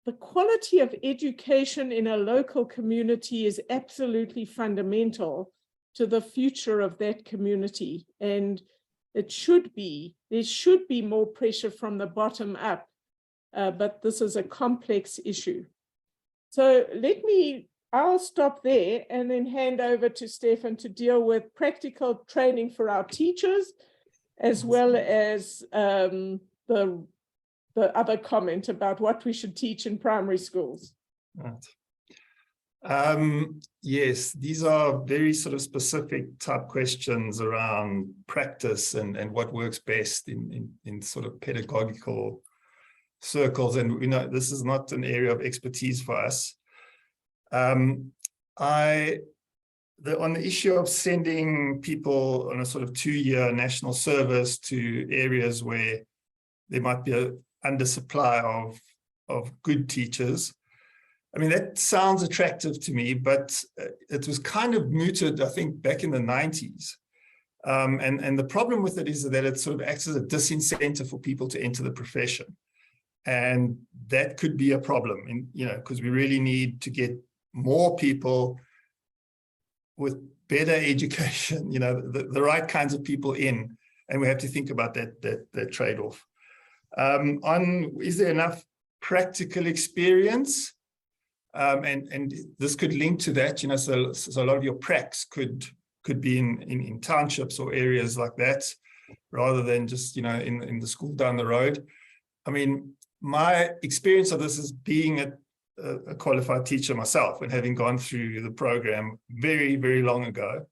the quality of education in a local community is absolutely fundamental to the future of that community. And there should be more pressure from the bottom up, but this is a complex issue. So I'll stop there and then hand over to Stefan to deal with practical training for our teachers, as well as the other comment about what we should teach in primary schools.
Right. Yes, these are very sort of specific type questions around practice and what works best in sort of pedagogical circles. And this is not an area of expertise for us. On the issue of sending people on a sort of 2-year national service to areas where there might be an undersupply of good teachers, I mean, that sounds attractive to me, but it was kind of mooted, I think, back in the 90s. And the problem with it is that it sort of acts as a disincentive for people to enter the profession. And that could be a problem, because we really need to get more people with better education, the right kinds of people in, and we have to think about that trade-off. Is there enough practical experience? And this could link to that, you know, so a lot of your pracs could be in townships or areas like that, rather than just, you know, in the school down the road. I mean, my experience of this is being a qualified teacher myself and having gone through the program very, very long ago.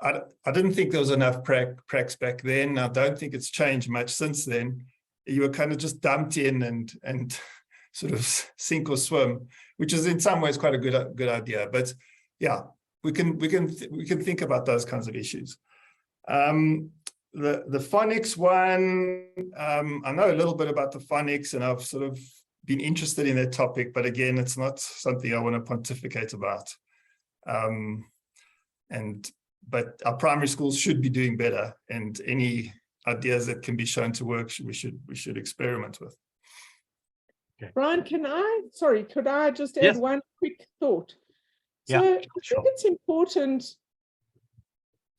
I didn't think there was enough pracs back then. I don't think it's changed much since then. You were kind of just dumped in and sort of sink or swim, which is in some ways quite a good idea. But yeah, we can think about those kinds of issues. The phonics one, I know a little bit about the phonics, and I've sort of been interested in that topic, but again, it's not something I want to pontificate about. But our primary schools should be doing better, and any ideas that can be shown to work, we should experiment with.
Okay.
Brian, could I just add
Yes.
one quick thought?
Yeah,
So I
sure.
think it's important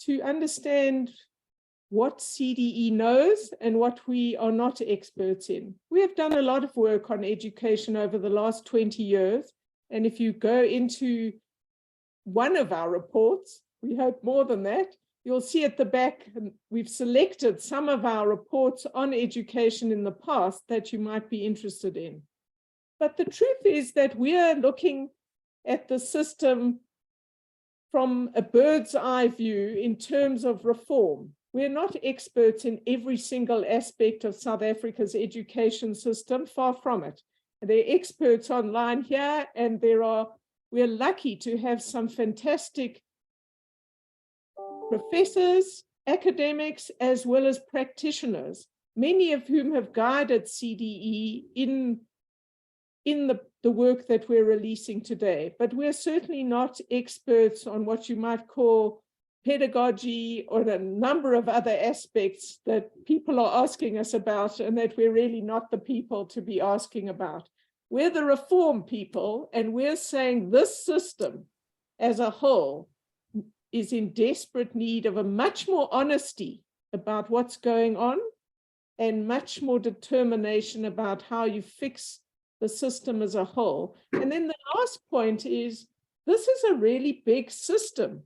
to understand what CDE knows and what we are not experts in. We have done a lot of work on education over the last 20 years. And if you go into one of our reports, we hope more than that, you'll see at the back, and we've selected some of our reports on education in the past that you might be interested in. But the truth is that we are looking at the system from a bird's eye view in terms of reform. We're not experts in every single aspect of South Africa's education system, far from it. There are experts online here, and we're lucky to have some fantastic professors, academics, as well as practitioners, many of whom have guided CDE in the work that we're releasing today. But we're certainly not experts on what you might call pedagogy or a number of other aspects that people are asking us about, and that we're really not the people to be asking about. We're the reform people, and we're saying this system as a whole is in desperate need of a much more honesty about what's going on and much more determination about how you fix the system as a whole. And then the last point is, this is a really big system,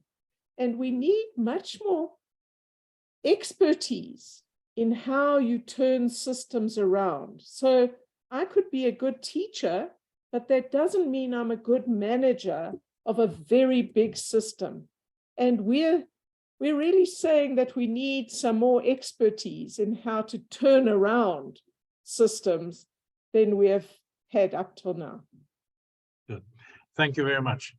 and we need much more expertise in how you turn systems around. So I could be a good teacher, but that doesn't mean I'm a good manager of a very big system. And we're really saying that we need some more expertise in how to turn around systems than we have had up till now.
Good. Thank you very much.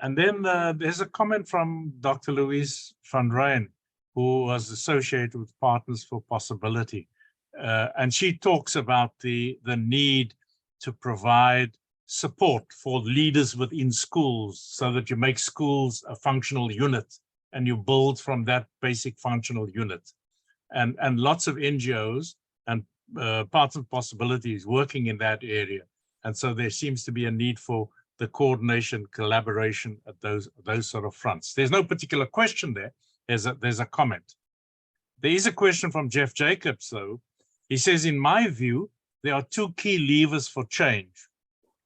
And then there's a comment from Dr. Louise van Rijn, who was associated with Partners for Possibility. And she talks about the need to provide support for leaders within schools so that you make schools a functional unit and you build from that basic functional unit. And lots of NGOs and Partners for Possibility is working in that area. And so there seems to be a need for the coordination, collaboration at those sort of fronts. There's no particular question there. There's a comment. There is a question from Jeff Jacobs, though. He says, in my view, there are two key levers for change.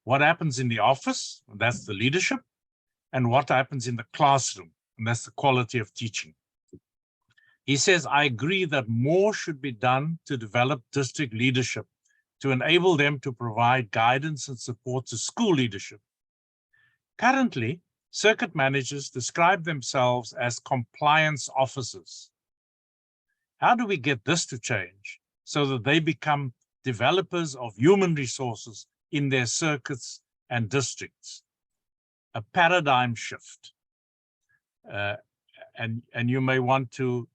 What happens in the office, and that's the leadership, and what happens in the classroom, and that's the quality of teaching. He says, I agree that more should be done to develop district leadership to enable them to provide guidance and support to school leadership. Currently, circuit managers describe themselves as compliance officers. How do we get this to change so that they become developers of human resources in their circuits and districts? A paradigm shift. And you may want to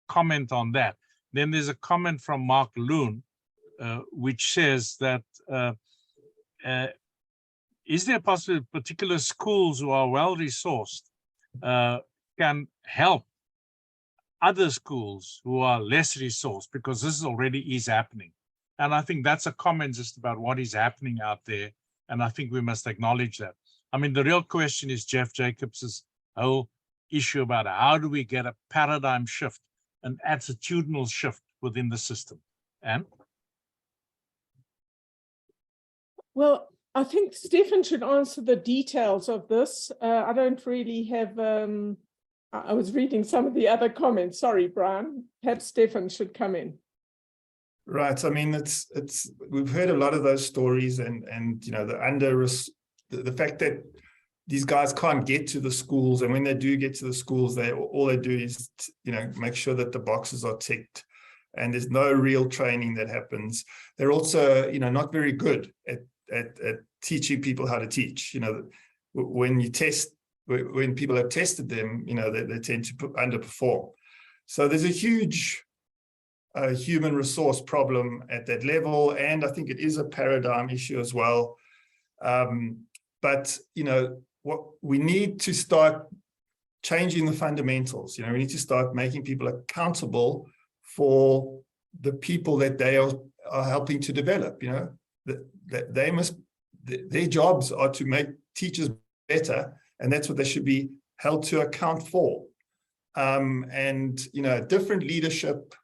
comment on that. Then there's a comment from Mark Loon, which says that is there a possibility particular schools who are well-resourced can help other schools who are less resourced, because this already is happening. And I think that's a comment just about what is happening out there. And I think we must acknowledge that. I mean, the real question is Jeff Jacobs's whole issue about how do we get a paradigm shift, an attitudinal shift within the system. Anne?
Well, I think Stefan should answer the details of this. I don't really have, I was reading some of the other comments. Sorry, Brian. Perhaps Stefan should come in.
Right. I mean, we've heard a lot of those stories, and you know, the fact that these guys can't get to the schools, and when they do get to the schools, all they do is, you know, make sure that the boxes are ticked, and there's no real training that happens. They're also, you know, not very good at teaching people how to teach. You know, when people have tested them, you know, they tend to underperform. So there's a huge human resource problem at that level, and I think it is a paradigm issue as well. But you know, what we need to start changing the fundamentals. You know, we need to start making people accountable for the people that they are helping to develop. You know, that their jobs are to make teachers better, and that's what they should be held to account for. And you know, different leadership,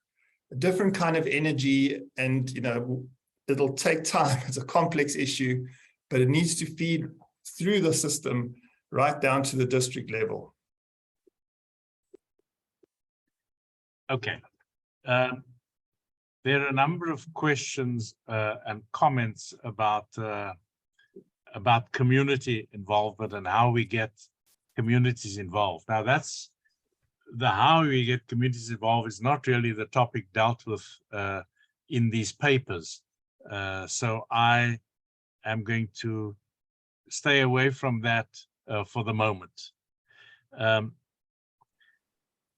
a different kind of energy, and you know, it'll take time. It's a complex issue, but it needs to feed through the system right down to the district level.
Okay. There are a number of questions and comments about community involvement and how we get communities involved. Now, that's the how we get communities involved is not really the topic dealt with in these papers. So I am going to stay away from that for the moment.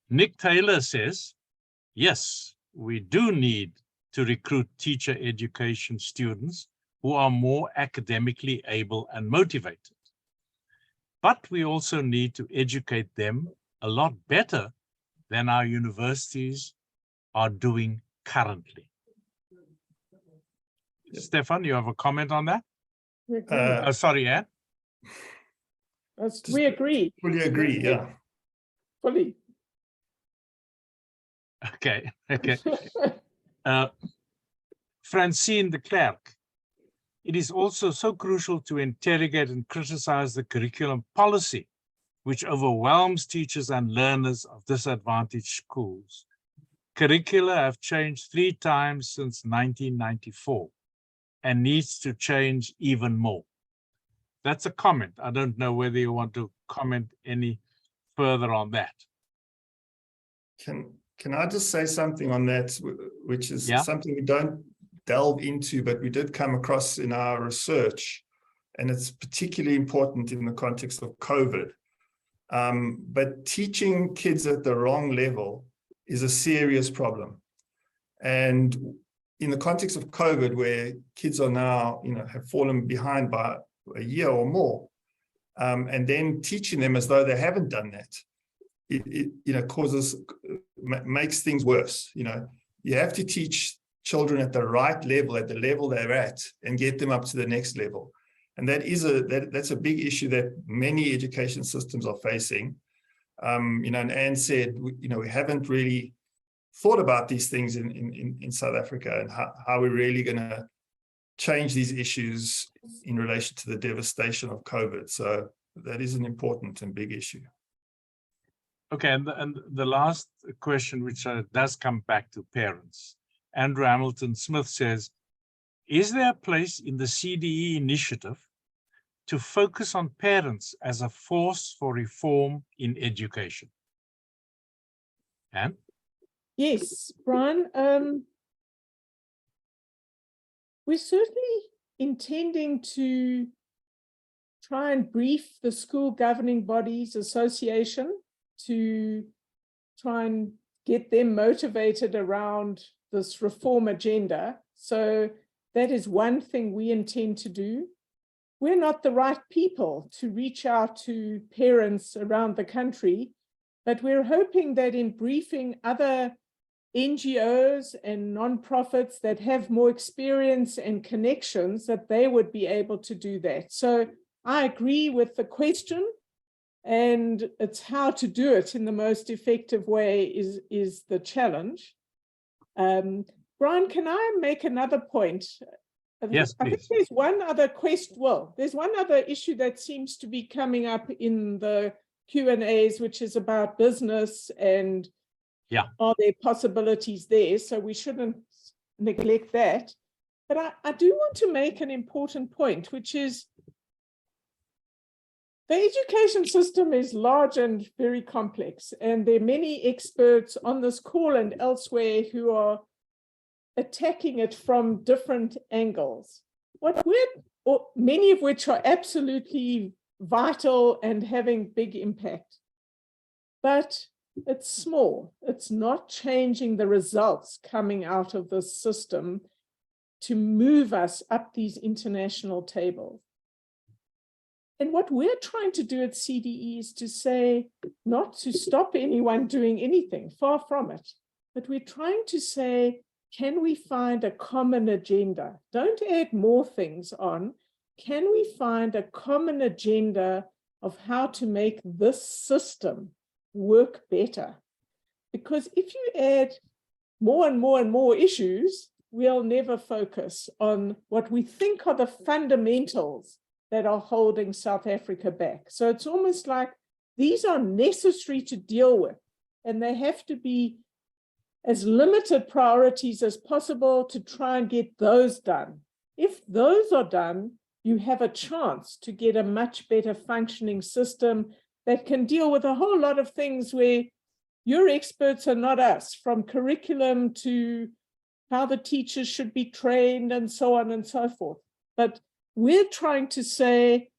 Nick Taylor says, yes, we do need to recruit teacher education students who are more academically able and motivated. But we also need to educate them a lot better than our universities are doing currently. Stefan, you have a comment on that? Sorry, Anne.
We agree.
Fully agree, yeah.
Fully.
Okay. Francine de Klerk. It is also so crucial to interrogate and criticize the curriculum policy, which overwhelms teachers and learners of disadvantaged schools. Curricula have changed 3 times since 1994 and needs to change even more. That's a comment. I don't know whether you want to comment any further on that.
Can I just say something on that, which is something we don't delve into, but we did come across in our research, and it's particularly important in the context of COVID. But teaching kids at the wrong level is a serious problem. And in the context of COVID, where kids are now, you know, have fallen behind by a year or more, and then teaching them as though they haven't done that, it you know, makes things worse. You know, you have to teach children at the right level, at the level they're at, and get them up to the next level. And that's a big issue that many education systems are facing. You know, and Anne said, you know, we haven't really thought about these things in South Africa, and how we're really going to change these issues in relation to the devastation of COVID. So that is an important and big issue.
Okay, and the last question, which does come back to parents. Andrew Hamilton Smith says, is there a place in the CDE initiative to focus on parents as a force for reform in education? Anne?
Yes, Brian. We're certainly intending to try and brief the School Governing Bodies Association to try and get them motivated around this reform agenda. So that is one thing we intend to do. We're not the right people to reach out to parents around the country, but we're hoping that in briefing other NGOs and nonprofits that have more experience and connections, that they would be able to do that. So I agree with the question, and it's how to do it in the most effective way is the challenge. Brian, can I make another point?
Yes,
I think
please.
there's one other there's one other issue that seems to be coming up in the Q&As, which is about business and are there possibilities there? So we shouldn't neglect that. But I do want to make an important point, which is the education system is large and very complex, and there are many experts on this call and elsewhere who are attacking it from different angles. Many of which are absolutely vital and having big impact. But it's small. It's not changing the results coming out of the system to move us up these international tables. And what we're trying to do at CDE is to say, not to stop anyone doing anything, far from it, but we're trying to say, can we find a common agenda? Don't add more things on. Can we find a common agenda of how to make this system work better? Because if you add more and more and more issues, we'll never focus on what we think are the fundamentals that are holding South Africa back. So it's almost like these are necessary to deal with, and they have to be as limited priorities as possible to try and get those done. If those are done, you have a chance to get a much better functioning system that can deal with a whole lot of things where your experts are not us, from curriculum to how the teachers should be trained and so on and so forth. But we're trying to say,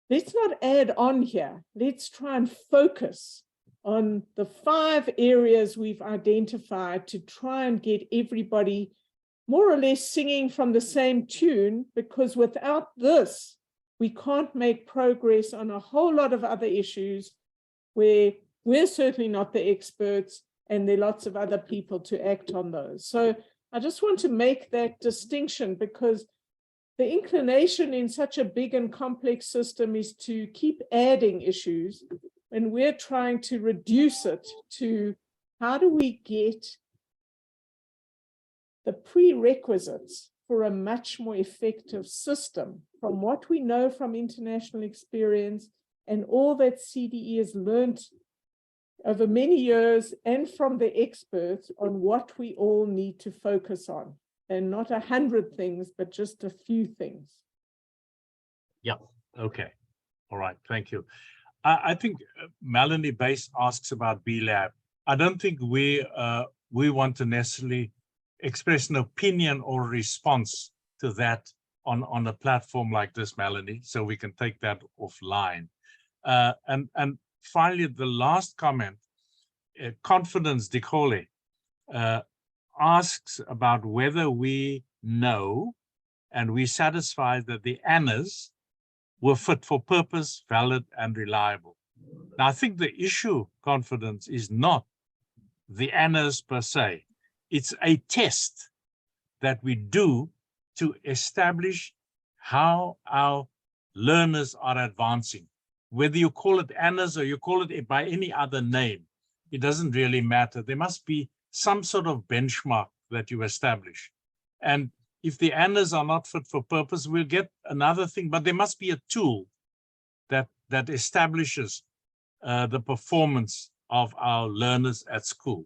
let's not add on here. Let's try and focus on the 5 areas we've identified to try and get everybody more or less singing from the same tune, because without this, we can't make progress on a whole lot of other issues where we're certainly not the experts and there are lots of other people to act on those. So I just want to make that distinction, because the inclination in such a big and complex system is to keep adding issues, and we're trying to reduce it to how do we get the prerequisites for a much more effective system from what we know from international experience and all that CDE has learned over many years and from the experts on what we all need to focus on, and not 100 things, but just a few things.
Yeah, okay. All right, thank you. I think Melanie Base asks about B-Lab. I don't think we want to necessarily express an opinion or response to that on a platform like this, Melanie, so we can take that offline. And finally, the last comment, Confidence Dikole asks about whether we know and we're satisfied that the ANAs were fit for purpose, valid, and reliable. Now, I think the issue, Confidence, is not the ANAs per se. It's a test that we do to establish how our learners are advancing. Whether you call it ANAs or you call it by any other name, it doesn't really matter. There must be some sort of benchmark that you establish. And if the ANAs are not fit for purpose, we'll get another thing, but there must be a tool that establishes the performance of our learners at school.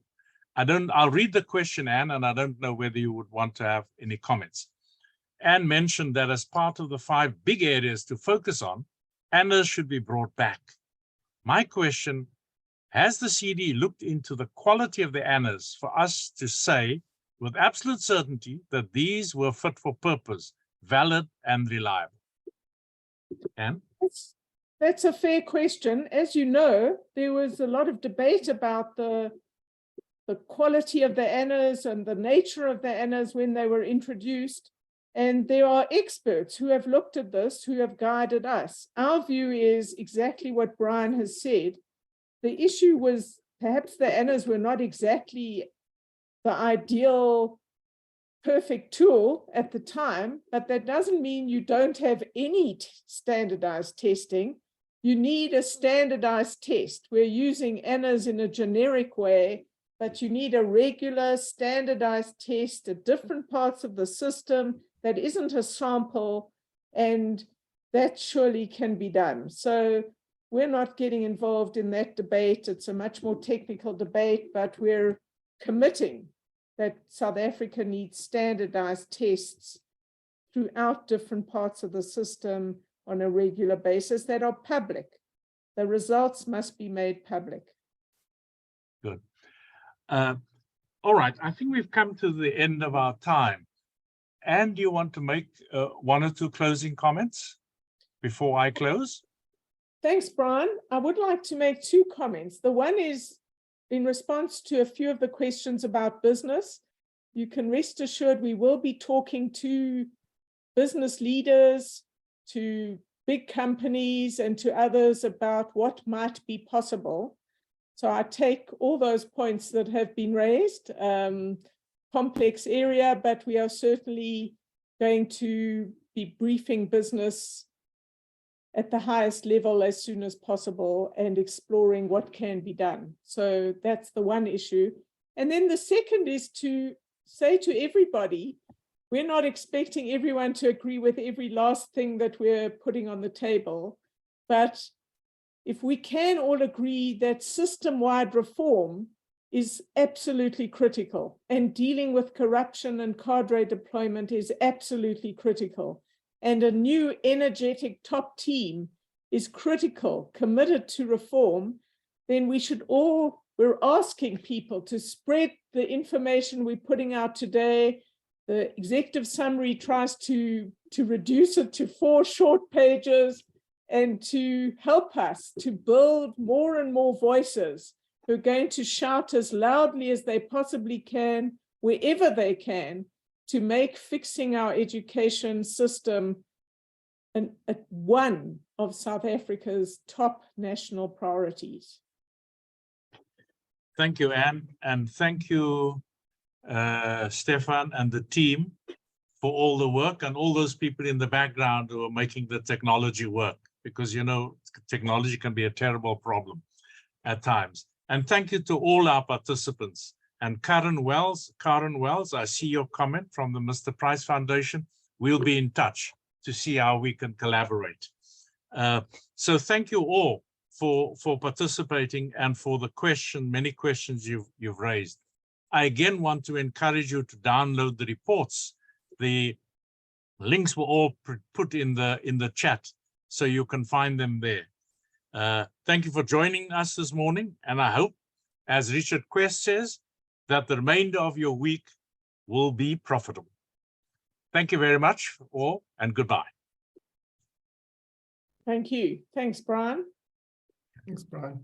I'll read the question, Anne, and I don't know whether you would want to have any comments. Anne mentioned that as part of the 5 big areas to focus on, ANAs should be brought back. My question, has the CD looked into the quality of the ANAs for us to say with absolute certainty that these were fit for purpose, valid and reliable? Anne?
That's a fair question. As you know, there was a lot of debate about the quality of the ANAs and the nature of the ANAs when they were introduced. And there are experts who have looked at this, who have guided us. Our view is exactly what Brian has said. The issue was perhaps the ANAs were not exactly the ideal perfect tool at the time, but that doesn't mean you don't have any standardized testing. You need a standardized test. We're using ANAs in a generic way, but you need a regular standardized test at different parts of the system that isn't a sample, and that surely can be done. So we're not getting involved in that debate. It's a much more technical debate, but we're committing that South Africa needs standardized tests throughout different parts of the system on a regular basis that are public. The results must be made public.
Good. All right, I think we've come to the end of our time. Anne, do you want to make one or two closing comments before I close?
Thanks, Brian. I would like to make two comments. The one is in response to a few of the questions about business. You can rest assured we will be talking to business leaders, to big companies, and to others about what might be possible. So I take all those points that have been raised, complex area, but we are certainly going to be briefing business at the highest level as soon as possible and exploring what can be done. So that's the one issue. And then the second is to say to everybody, we're not expecting everyone to agree with every last thing that we're putting on the table, but if we can all agree that system-wide reform is absolutely critical, and dealing with corruption and cadre deployment is absolutely critical, and a new energetic top team is critical, committed to reform, then we should all, we're asking people to spread the information we're putting out today. The executive summary tries to reduce it to 4 short pages and to help us to build more and more voices who are going to shout as loudly as they possibly can, wherever they can, to make fixing our education system one of South Africa's top national priorities.
Thank you, Anne, and thank you, Stefan and the team for all the work, and all those people in the background who are making the technology work, because, you know, technology can be a terrible problem at times. And thank you to all our participants. And Karen Wells, I see your comment from the Mr. Price Foundation. We'll be in touch to see how we can collaborate. So thank you all for participating and for the many questions you've raised. I again want to encourage you to download the reports. The links were all put in the chat, so you can find them there. Thank you for joining us this morning, and I hope, as Richard Quest says, that the remainder of your week will be profitable. Thank you very much all, and goodbye.
Thank you. Thanks, Brian.
Thanks, Brian.